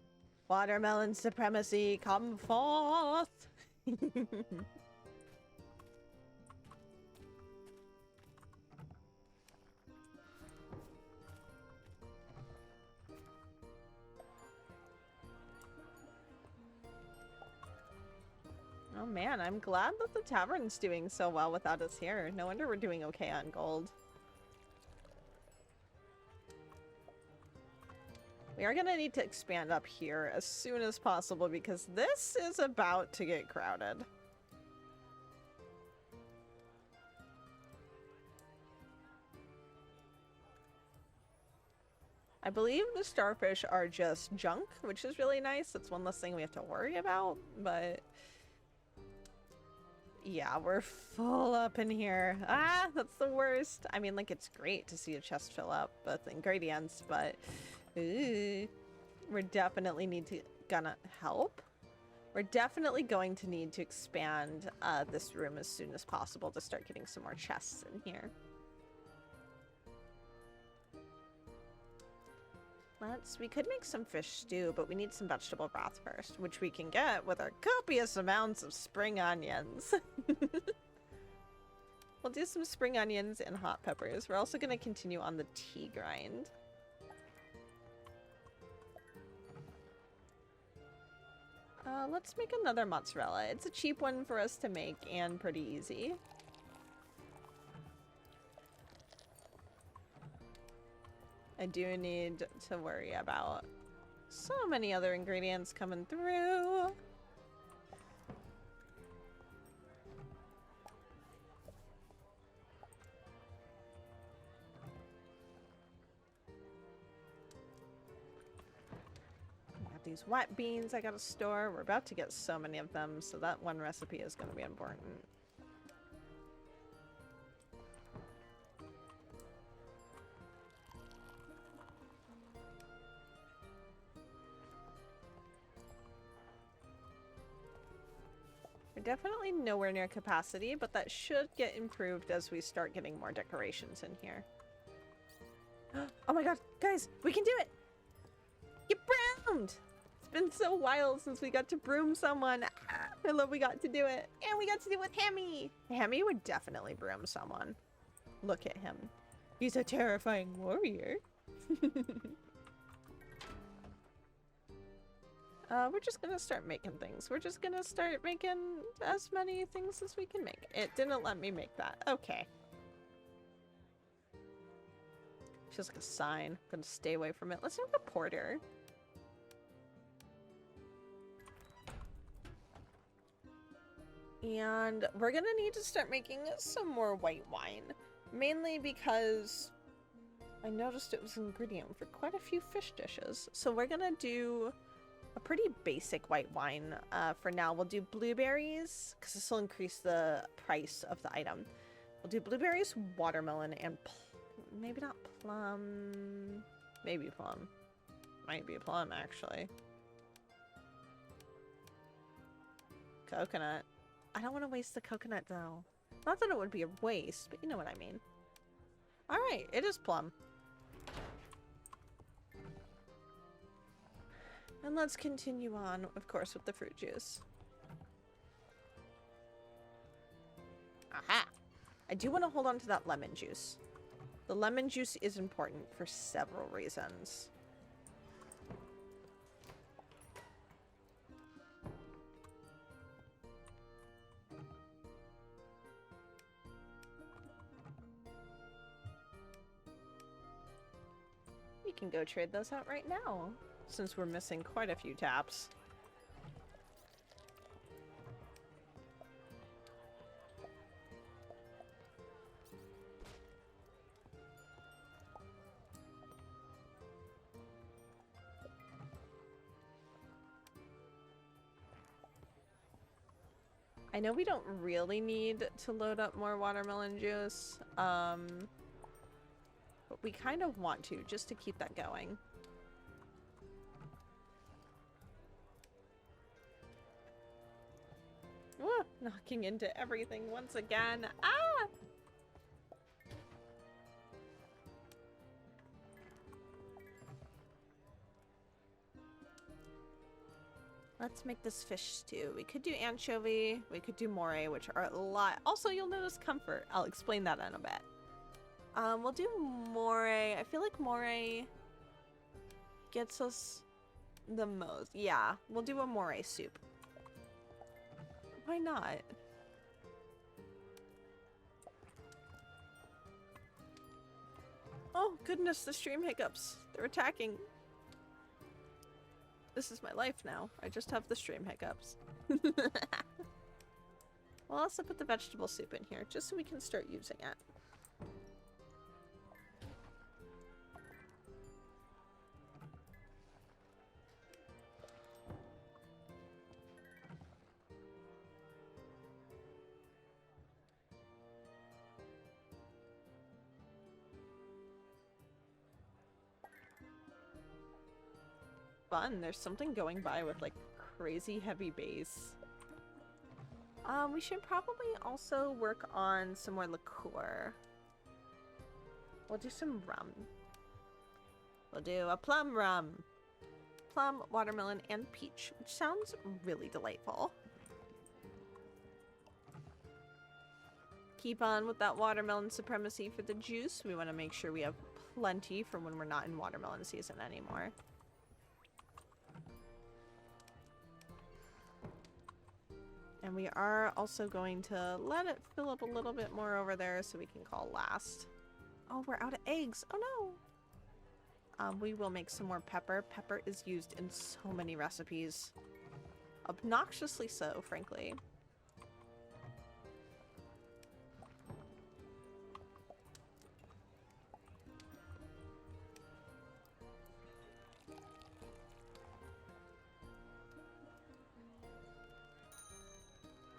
Watermelon supremacy, come forth! Oh man, I'm glad that the tavern's doing so well without us here. No wonder we're doing okay on gold. We are gonna need to expand up here as soon as possible because this is about to get crowded. I believe the starfish are just junk, which is really nice. That's one less thing we have to worry about, but yeah, we're full up in here. Ah, that's the worst. I mean, like, it's great to see a chest fill up with ingredients, but we're definitely gonna help. We're definitely going to need to expand this room as soon as possible to start getting some more chests in here. We could make some fish stew, but we need some vegetable broth first, which we can get with our copious amounts of spring onions. We'll do some spring onions and hot peppers. We're also going to continue on the tea grind. Let's make another mozzarella. It's a cheap one for us to make and pretty easy. I do need to worry about so many other ingredients coming through. Got these white beans I gotta store. We're about to get so many of them, so that one recipe is gonna be important. We're definitely nowhere near capacity, but that should get improved as we start getting more decorations in here. Oh my god, guys, we can do it! Get broomed! It's been so while since we got to broom someone. I love we got to do it. And we got to do it with Hammy! Hammy would definitely broom someone. Look at him. He's a terrifying warrior. We're just gonna start making things. We're just gonna start making as many things as we can make. It didn't let me make that. Okay. Feels like a sign. I'm gonna stay away from it. Let's make a porter. And we're gonna need to start making some more white wine. Mainly because I noticed it was an ingredient for quite a few fish dishes. So we're gonna do a pretty basic white wine for now. We'll do blueberries because this will increase the price of the item. We'll do blueberries, watermelon, and maybe not plum. Maybe plum. Might be a plum, actually. Coconut. I don't want to waste the coconut, though. Not that it would be a waste, but you know what I mean. Alright, it is plum. And let's continue on, of course, with the fruit juice. Aha! I do want to hold on to that lemon juice. The lemon juice is important for several reasons. We can go trade those out right now, since we're missing quite a few taps. I know we don't really need to load up more watermelon juice, but we kind of want to, just to keep that going. Ooh, knocking into everything once again. Ah! Let's make this fish stew. We could do anchovy, we could do moray, which are a lot. Also, you'll notice comfort. I'll explain that in a bit. We'll do moray. I feel like moray gets us the most. Yeah, we'll do a moray soup. Why not? Oh, goodness, the stream hiccups. They're attacking. This is my life now. I just have the stream hiccups. We'll also put the vegetable soup in here, just so we can start using it. Fun. There's something going by with like crazy heavy bass. We should probably also work on some more liqueur. We'll do some rum. We'll do a plum rum. Plum, watermelon, and peach, which sounds really delightful. Keep on with that watermelon supremacy for the juice. We want to make sure we have plenty for when we're not in watermelon season anymore. And we are also going to let it fill up a little bit more over there so we can call last. Oh, we're out of eggs. Oh no. We will make some more pepper. Pepper is used in so many recipes. Obnoxiously so, frankly.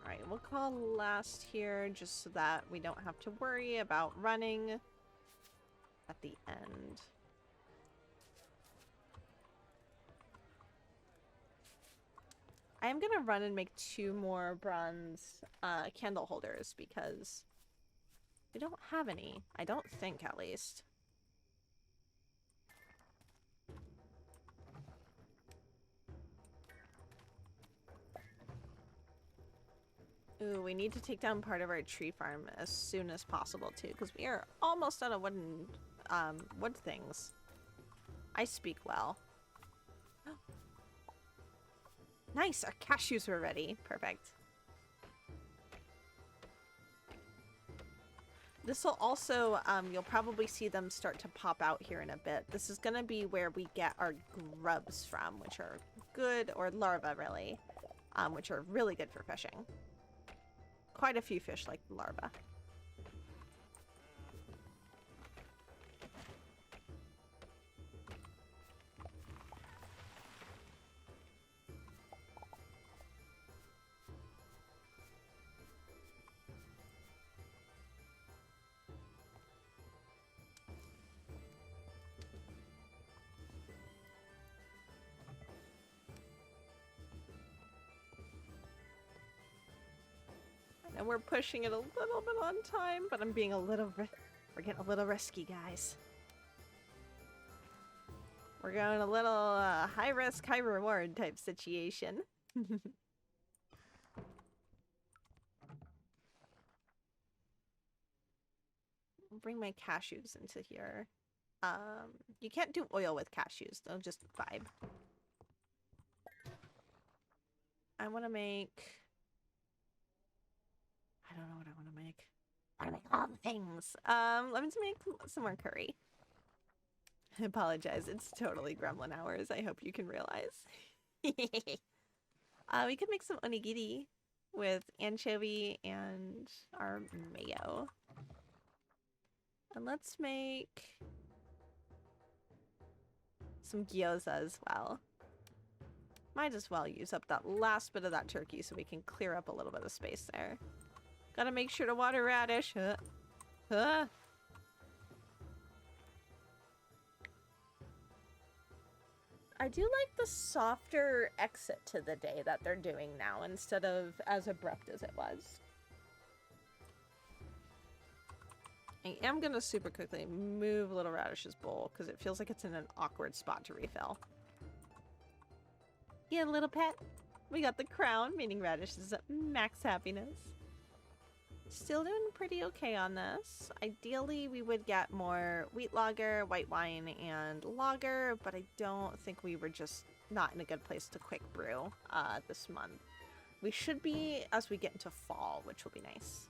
Alright, we'll call last here just so that we don't have to worry about running at the end. I am gonna run and make 2 more bronze candle holders because we don't have any. I don't think, at least. Ooh, we need to take down part of our tree farm as soon as possible, too, because we are almost out of wooden, wood things. I speak well. Nice! Our cashews were ready. Perfect. This will also, you'll probably see them start to pop out here in a bit. This is going to be where we get our grubs from, which are good, or larvae, really, which are really good for fishing. Quite a few fish like larvae. And we're pushing it a little bit on time, but I'm being a little... We're getting a little risky, guys. We're going a little high risk, high reward type situation. Bring my cashews into here. You can't do oil with cashews. They'll just vibe. I want to make... I don't know what I want to make. I want to make all the things. Let me make some more curry. I apologize. It's totally gremlin hours. I hope you can realize. We could make some onigiri with anchovy and our mayo. And let's make some gyoza as well. Might as well use up that last bit of that turkey so we can clear up a little bit of space there. Gotta make sure to water radish. I do like the softer exit to the day that they're doing now instead of as abrupt as it was. I am gonna super quickly move Little Radish's bowl because it feels like it's in an awkward spot to refill. Yeah, little pet. We got the crown, meaning Radish is at max happiness. Still doing pretty okay on this. Ideally, we would get more wheat lager, white wine, and lager, but I don't think we were just not in a good place to quick brew this month. We should be as we get into fall, which will be nice.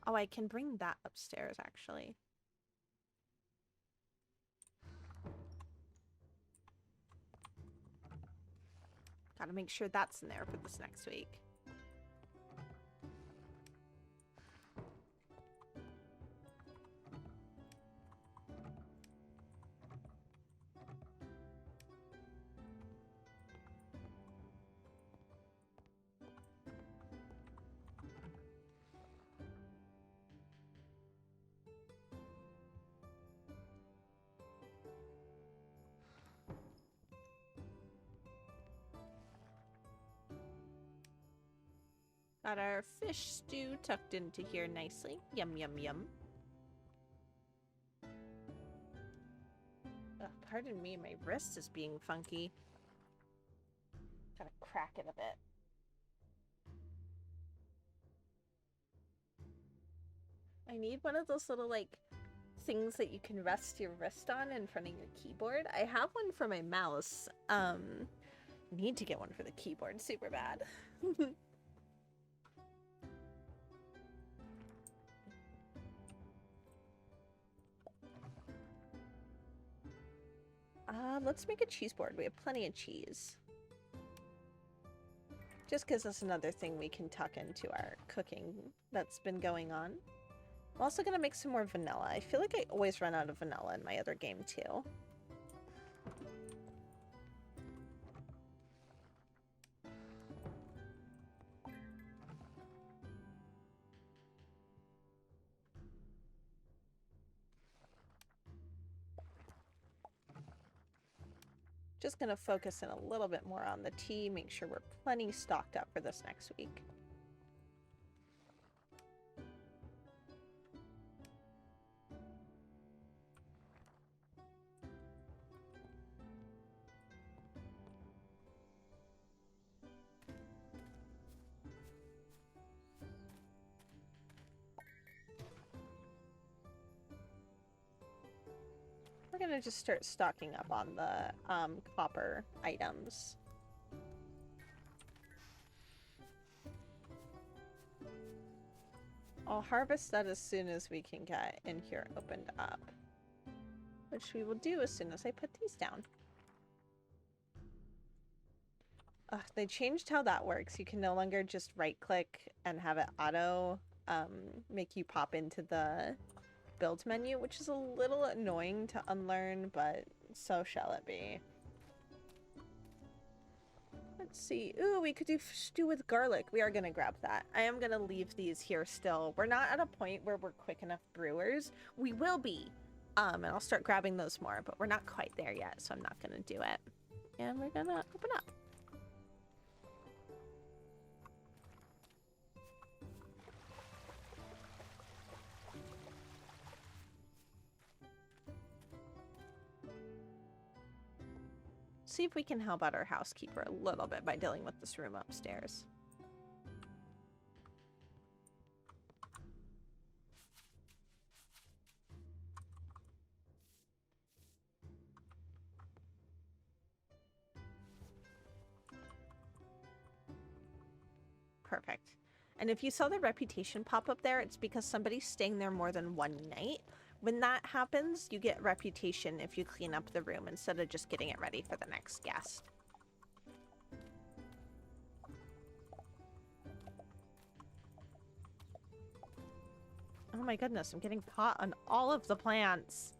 Oh, I can bring that upstairs, actually. Gotta make sure that's in there for this next week. Got our fish stew tucked into here nicely. Yum, yum, yum. Pardon me, my wrist is being funky. Gotta crack it a bit. I need one of those little, like, things that you can rest your wrist on in front of your keyboard. I have one for my mouse. Need to get one for the keyboard super bad. Let's make a cheese board. We have plenty of cheese. Just because that's another thing we can tuck into our cooking that's been going on. I'm also going to make some more vanilla. I feel like I always run out of vanilla in my other game too. Just gonna focus in a little bit more on the tea, make sure we're plenty stocked up for this next week. We're gonna just start stocking up on the copper items. I'll harvest that as soon as we can get in here opened up, which we will do as soon as I put these down. They changed how that works. You can no longer just right click and have it auto make you pop into the build menu, which is a little annoying to unlearn, but so shall it be. Let's see. Ooh, we could do stew with garlic. We are gonna grab that. I am gonna leave these here still. We're not at a point where we're quick enough brewers. We will be. And I'll start grabbing those more, but we're not quite there yet, so I'm not gonna do it. And we're gonna open up. See if we can help out our housekeeper a little bit by dealing with this room upstairs. Perfect. And if you saw the reputation pop up there, it's because somebody's staying there more than one night. When that happens, you get reputation if you clean up the room instead of just getting it ready for the next guest. Oh my goodness, I'm getting pot on all of the plants.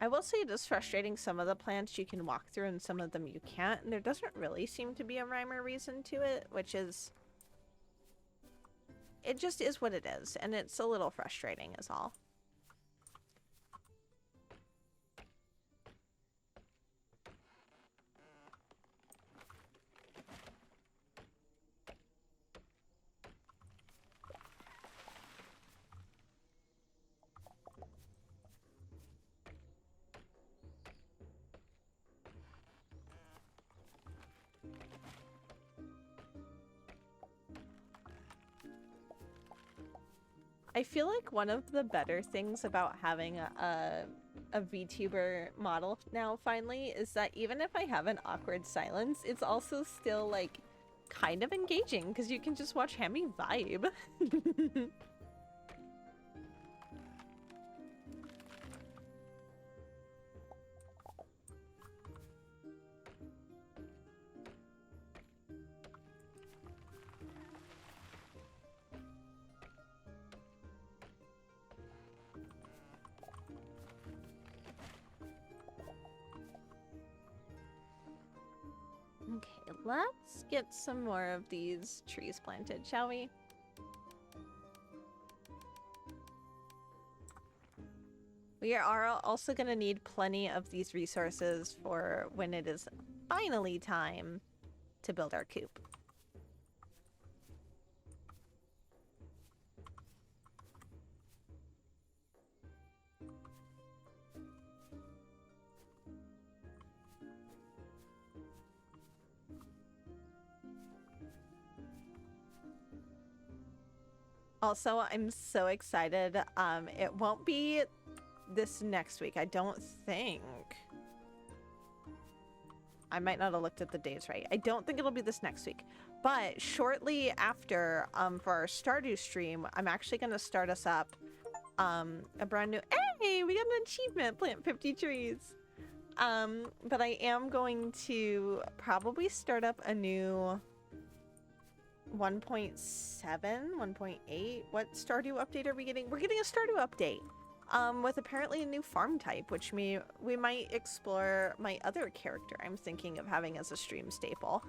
I will say it is frustrating. Some of the plants you can walk through and some of them you can't. And there doesn't really seem to be a rhyme or reason to it, which is... It just is what it is. And it's a little frustrating is all. I feel like one of the better things about having a VTuber model now finally is that even if I have an awkward silence, it's also still like kind of engaging because you can just watch Hammy vibe. Okay, let's get some more of these trees planted, shall we? We are also going to need plenty of these resources for when it is finally time to build our coop. Also, I'm so excited. It won't be this next week, I don't think. I might not have looked at the days right. I don't think it'll be this next week. But shortly after, for our Stardew stream, I'm actually going to start us up a brand new... Hey, we got an achievement! Plant 50 trees! But I am going to probably start up a new... 1.7, 1.8. What Stardew update are we getting? We're getting a Stardew update with apparently a new farm type, which we might explore my other character I'm thinking of having as a stream staple.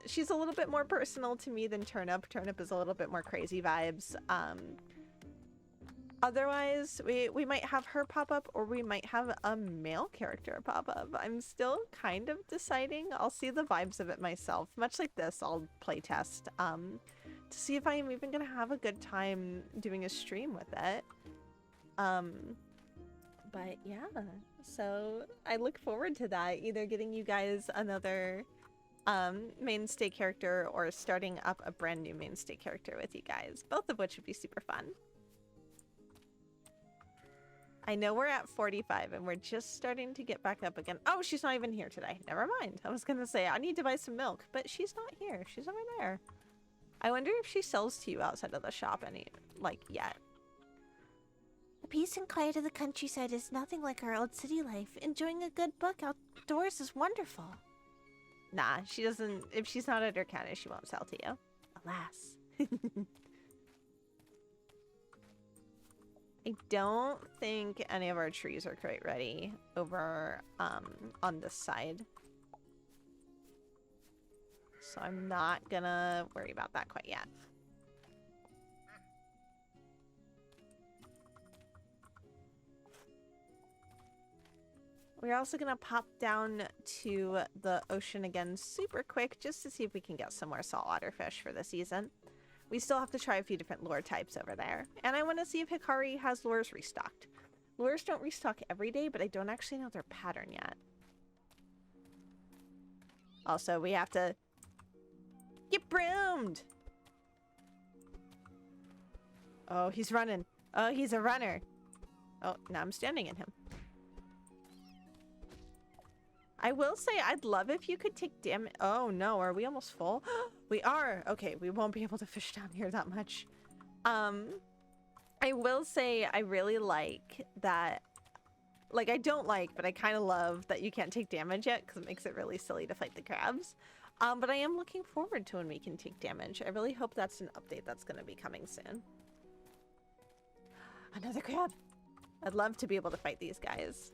She's a little bit more personal to me than Turnip. Turnip is a little bit more crazy vibes. Otherwise, we might have her pop up, or we might have a male character pop up. I'm still kind of deciding. I'll see the vibes of it myself. Much like this, I'll playtest to see if I am even going to have a good time doing a stream with it. But yeah, so I look forward to that. Either getting you guys another mainstay character or starting up a brand new mainstay character with you guys. Both of which would be super fun. I know we're at 45 and we're just starting to get back up again. Oh, she's not even here today. Never mind. I was gonna say I need to buy some milk, but she's not here. She's over there. I wonder if she sells to you outside of the shop yet. The peace and quiet of the countryside is nothing like our old city life. Enjoying a good book outdoors is wonderful. Nah, she doesn't. If she's not at her counter, she won't sell to you. Alas. I don't think any of our trees are quite ready over on this side. So I'm not gonna worry about that quite yet. We're also gonna pop down to the ocean again super quick just to see if we can get some more saltwater fish for the season. We still have to try a few different lure types over there. And I want to see if Hikari has lures restocked. Lures don't restock every day, but I don't actually know their pattern yet. Also, we have to get broomed. Oh, he's running. Oh, he's a runner. Oh, now I'm standing in him. I will say I'd love if you could take damage. Oh no, are we almost full? We are. Okay, we won't be able to fish down here that much. I will say I really like that. Like, I don't like, but I kind of love that you can't take damage yet because it makes it really silly to fight the crabs. But I am looking forward to when we can take damage. I really hope that's an update that's going to be coming soon. Another crab. I'd love to be able to fight these guys.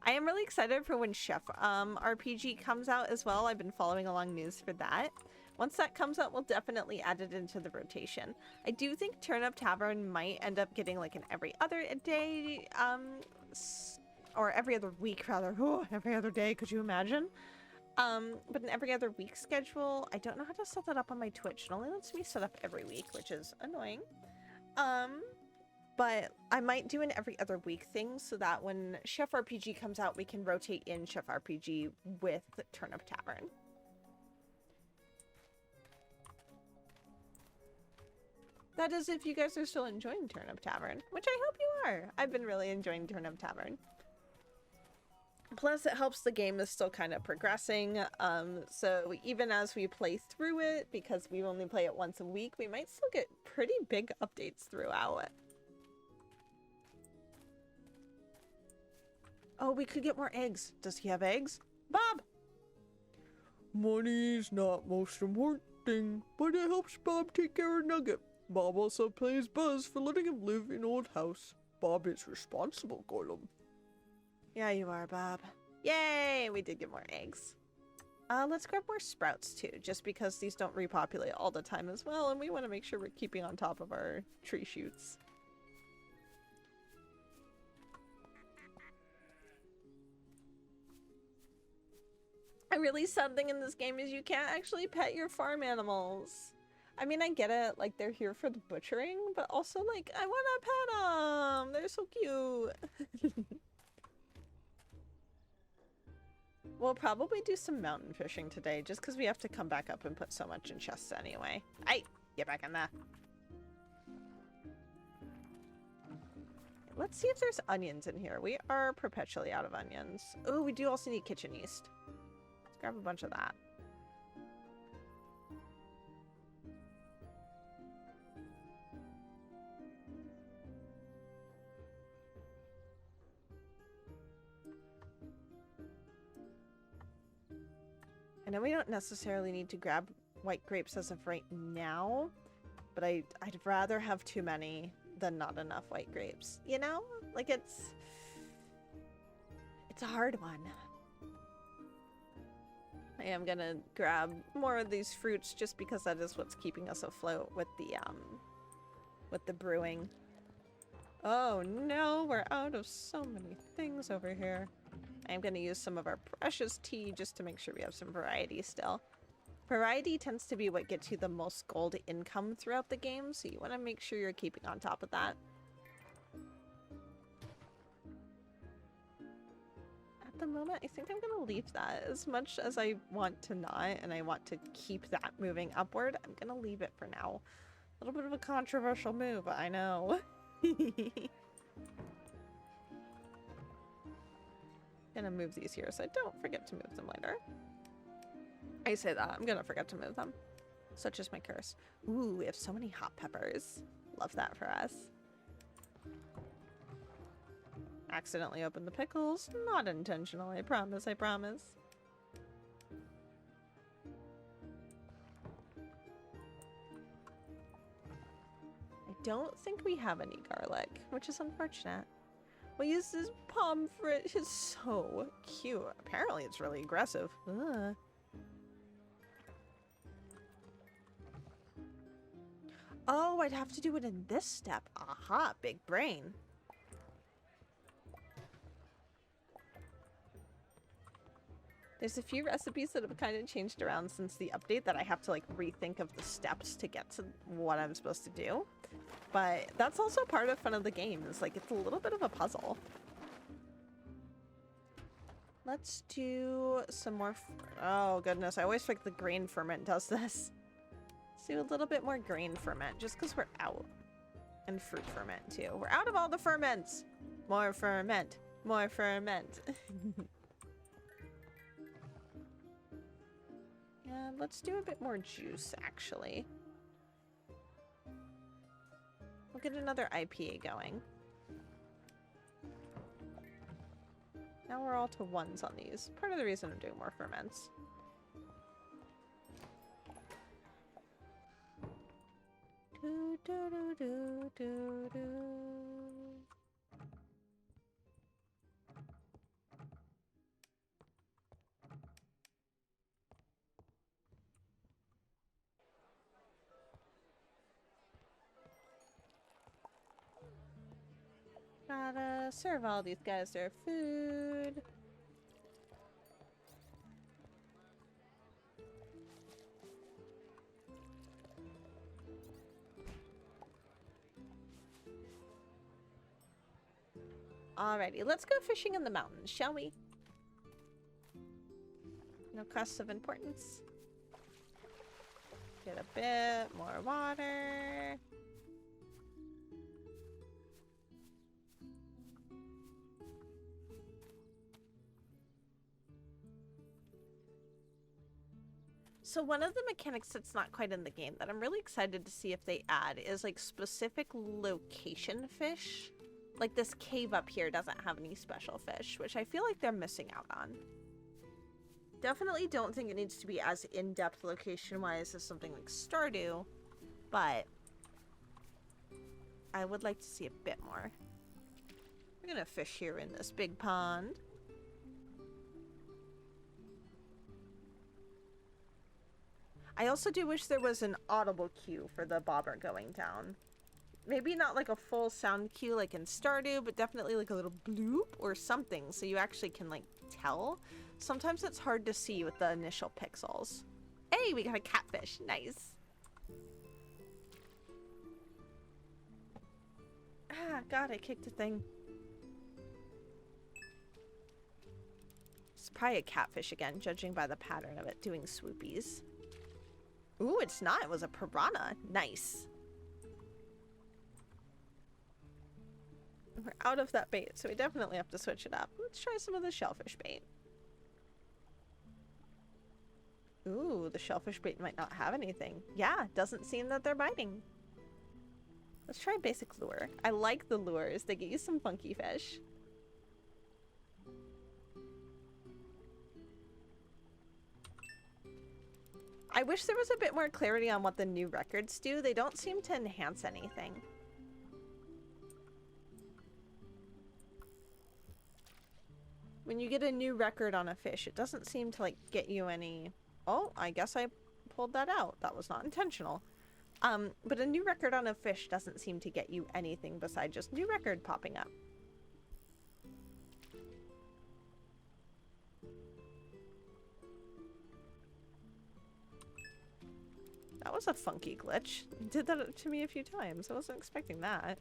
I am really excited for when Chef RPG comes out as well. I've been following along news for that. Once that comes out, we'll definitely add it into the rotation. I do think Turnip Tavern might end up getting like an every other day, or every other week rather. Oh, every other day, could you imagine? But an every other week schedule. I don't know how to set that up on my Twitch. It only lets me set up every week, which is annoying. But I might do an every other week thing so that when Chef RPG comes out, we can rotate in Chef RPG with Turnip Tavern. That is if you guys are still enjoying Turnip Tavern, which I hope you are. I've been really enjoying Turnip Tavern. Plus, it helps the game is still kind of progressing. So even as we play through it, because we only play it once a week, we might still get pretty big updates throughout. Oh, we could get more eggs. Does he have eggs? Bob! Money's not most important thing, but it helps Bob take care of Nugget. Bob also pays Buzz for letting him live in old house. Bob is responsible, Gollum. Yeah, you are, Bob. Yay! We did get more eggs. Let's grab more sprouts, too, just because these don't repopulate all the time as well, and we want to make sure we're keeping on top of our tree shoots. A really sad thing in this game is you can't actually pet your farm animals. I mean, I get it, like, they're here for the butchering, but also, like, I want to pet them! They're so cute! We'll probably do some mountain fishing today, just because we have to come back up and put so much in chests anyway. Hey, get back in there. Let's see if there's onions in here. We are perpetually out of onions. Oh, we do also need kitchen yeast. Let's grab a bunch of that. I know we don't necessarily need to grab white grapes as of right now, but I'd rather have too many than not enough white grapes. You know? Like, it's a hard one. I am gonna grab more of these fruits just because that is what's keeping us afloat with the brewing. Oh no, we're out of so many things over here. I'm going to use some of our precious tea just to make sure we have some variety still. Variety tends to be what gets you the most gold income throughout the game, so you want to make sure you're keeping on top of that. At the moment, I think I'm going to leave that. As much as I want to not, and I want to keep that moving upward, I'm going to leave it for now. A little bit of a controversial move, I know. Gonna move these here so I don't forget to move them later. I say that, I'm gonna forget to move them. Such is my curse. Ooh, we have so many hot peppers. Love that for us. Accidentally opened the pickles. Not intentionally, I promise, I promise. I don't think we have any garlic, which is unfortunate. We'll use this pomfret. It's so cute. Apparently it's really aggressive. Ugh. Oh, I'd have to do it in this step. Aha, big brain. There's a few recipes that have kind of changed around since the update that I have to like rethink of the steps to get to what I'm supposed to do. But that's also part of fun of the game. Is like it's a little bit of a puzzle. Let's do some more. Oh goodness, I always think the grain ferment does this. Let's do a little bit more grain ferment just because we're out. And fruit ferment too. We're out of all the ferments. More ferment. More ferment. Yeah, let's do a bit more juice actually. We'll get another IPA going. Now we're all to ones on these. Part of the reason I'm doing more ferments. Do, do, do, do, do, do. Gotta serve all these guys their food. Alrighty, let's go fishing in the mountains, shall we? No quests of importance. Get a bit more water. So one of the mechanics that's not quite in the game that I'm really excited to see if they add is like specific location fish. Like this cave up here doesn't have any special fish, which I feel like they're missing out on. Definitely don't think it needs to be as in-depth location-wise as something like Stardew, but I would like to see a bit more. We're gonna fish here in this big pond. I also do wish there was an audible cue for the bobber going down. Maybe not like a full sound cue like in Stardew, but definitely like a little bloop or something so you actually can like tell. Sometimes it's hard to see with the initial pixels. Hey, we got a catfish. Nice. Ah, God, I kicked a thing. It's probably a catfish again, judging by the pattern of it doing swoopies. Ooh, it's not. It was a piranha. Nice. We're out of that bait, so we definitely have to switch it up. Let's try some of the shellfish bait. Ooh, the shellfish bait might not have anything. Yeah, doesn't seem that they're biting. Let's try basic lure. I like the lures. They get you some funky fish. I wish there was a bit more clarity on what the new records do. They don't seem to enhance anything. When you get a new record on a fish, it doesn't seem to like get you any... Oh, I guess I pulled that out. That was not intentional. But a new record on a fish doesn't seem to get you anything besides just new record popping up. That was a funky glitch. It did that to me a few times. I wasn't expecting that.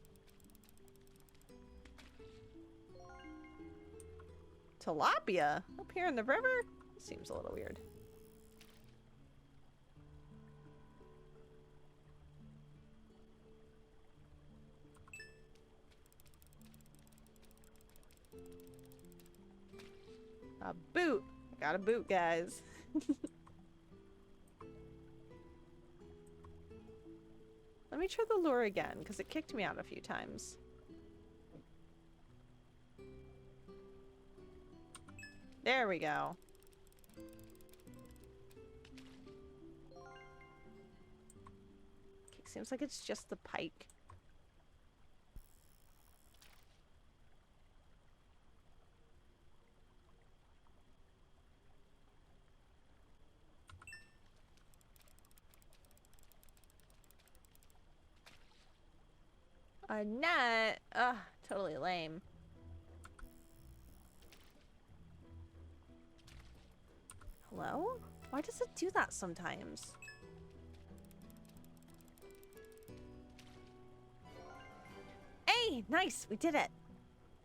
Tilapia? Up here in the river? Seems a little weird. A boot. I got a boot, guys. Let me try the lure again, because it kicked me out a few times. There we go. Okay, seems like it's just the pike. A net? Ugh, totally lame. Hello? Why does it do that sometimes? Hey, nice, we did it.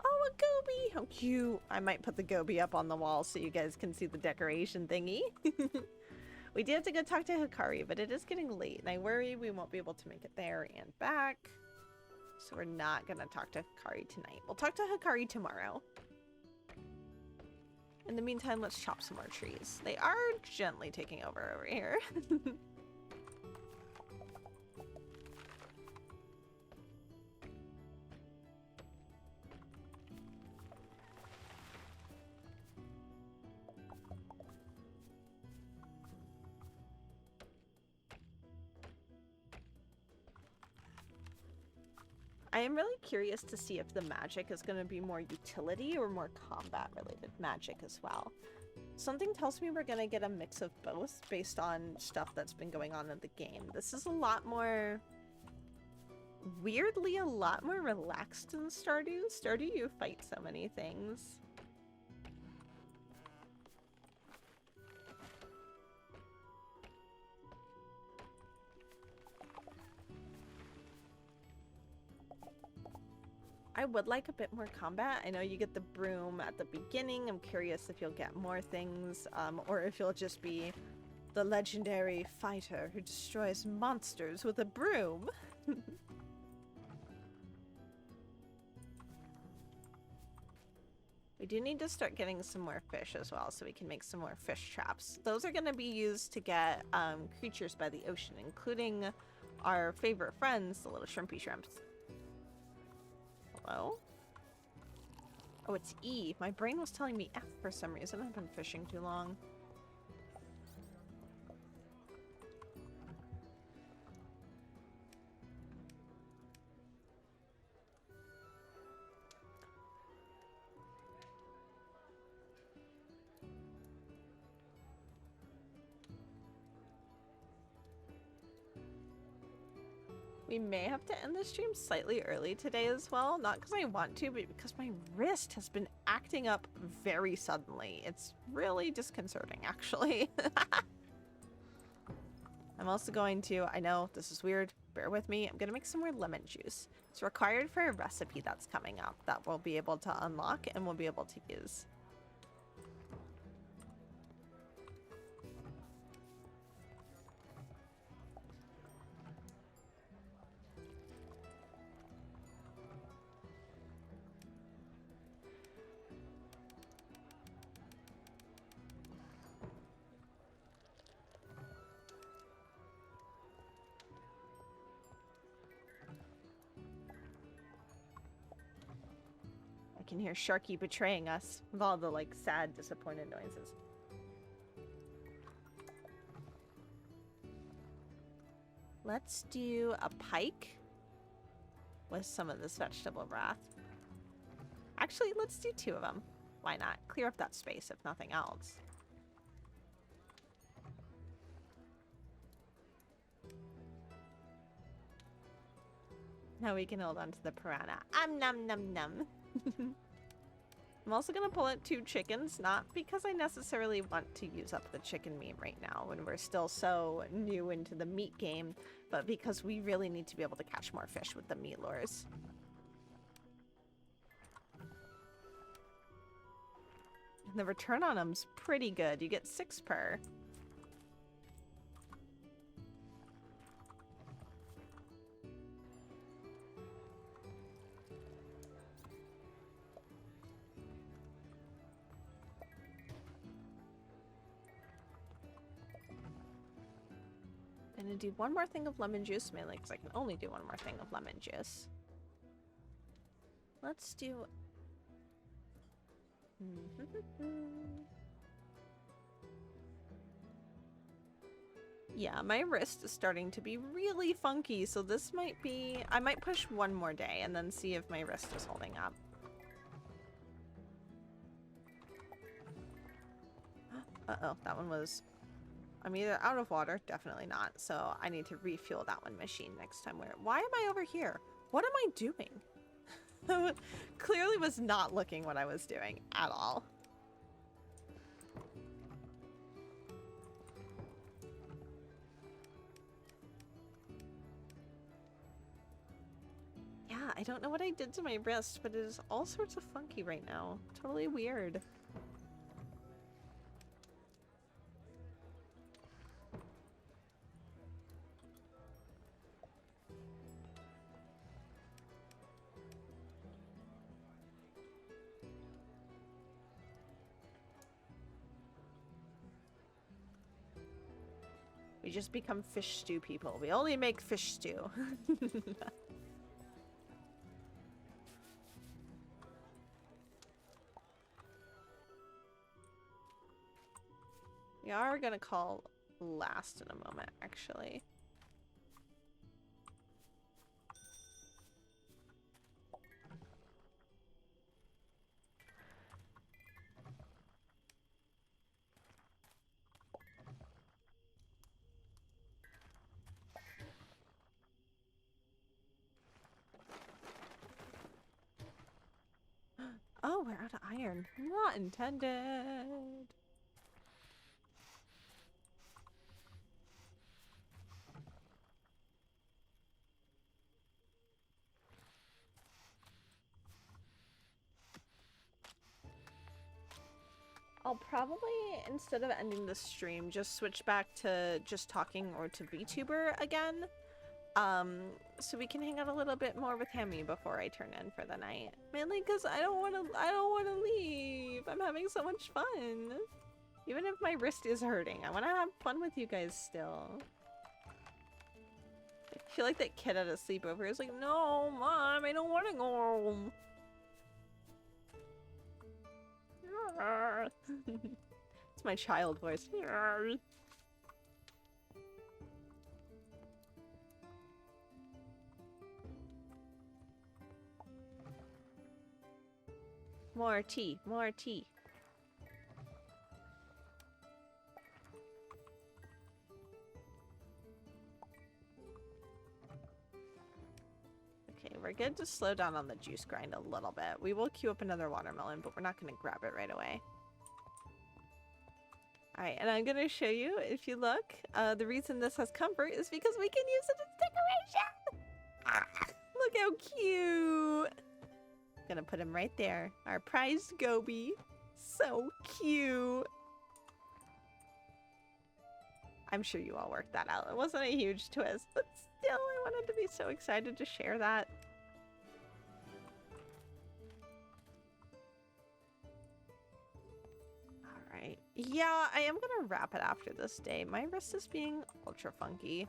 Oh, a goby, how cute. I might put the goby up on the wall so you guys can see the decoration thingy. We did have to go talk to Hikari, but it is getting late, and I worry we won't be able to make it there and back. So we're not gonna talk to Hikari tonight. We'll talk to Hikari tomorrow. In the meantime, let's chop some more trees. They are gently taking over here. I am really curious to see if the magic is going to be more utility or more combat related magic as well. Something tells me we're going to get a mix of both based on stuff that's been going on in the game. This is a lot more, weirdly, a lot more relaxed than Stardew. Stardew, you fight so many things. I would like a bit more combat. I know you get the broom at the beginning. I'm curious if you'll get more things, or if you'll just be the legendary fighter who destroys monsters with a broom. We do need to start getting some more fish as well, so we can make some more fish traps. Those are going to be used to get creatures by the ocean, including our favorite friends, the little shrimpy shrimps. Hello? Oh, it's E. My brain was telling me F for some reason. I've been fishing too long. We may have to end the stream slightly early today as well. Not because I want to, but because my wrist has been acting up very suddenly. It's really disconcerting, actually. I'm also going to, I know this is weird, bear with me, I'm going to make some more lemon juice. It's required for a recipe that's coming up that we'll be able to unlock and we'll be able to use. I can hear Sharky betraying us with all the like sad, disappointed noises. Let's do a pike with some of this vegetable broth. Actually, let's do 2 of them. Why not? Clear up that space if nothing else. Now we can hold on to the piranha. Nom nom nom. I'm also gonna pull out 2 chickens, not because I necessarily want to use up the chicken meat right now when we're still so new into the meat game, but because we really need to be able to catch more fish with the meat lures. And the return on them's pretty good. You get 6 per. I'm gonna do one more thing of lemon juice, mainly because I can only do one more thing of lemon juice. Let's do... Yeah, my wrist is starting to be really funky, so this might be... I might push one more day and then see if my wrist is holding up. Uh-oh, that one was... I'm either out of water, definitely not, so I need to refuel that one machine next time. Why am I over here? What am I doing? Clearly was not looking what I was doing at all. Yeah, I don't know what I did to my wrist, but it is all sorts of funky right now. Totally weird. We just become fish stew people. We only make fish stew. We are gonna call last in a moment, actually. Oh, we're out of iron. Not intended. I'll probably, instead of ending the stream, just switch back to just talking or to VTuber again. So we can hang out a little bit more with Hammy before I turn in for the night. Mainly because I don't want to leave. I'm having so much fun. Even if my wrist is hurting, I want to have fun with you guys still. I feel like that kid at a sleepover is like, no, Mom, I don't want to go home. It's my child voice. More tea, more tea. Okay, we're good to slow down on the juice grind a little bit. We will queue up another watermelon, but we're not going to grab it right away. Alright, and I'm going to show you, if you look, the reason this has comfort is because we can use it as decoration! Look how cute! Gonna put him right there. Our prized goby. So cute. I'm sure you all worked that out. It wasn't a huge twist, but still, I wanted to be so excited to share that. Alright. Yeah, I am gonna wrap it after this day. My wrist is being ultra funky.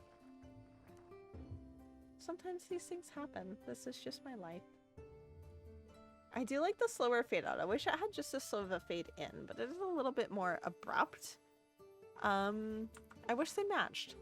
Sometimes these things happen. This is just my life. I do like the slower fade out. I wish it had just a slow of a fade in, but it is a little bit more abrupt. I wish they matched.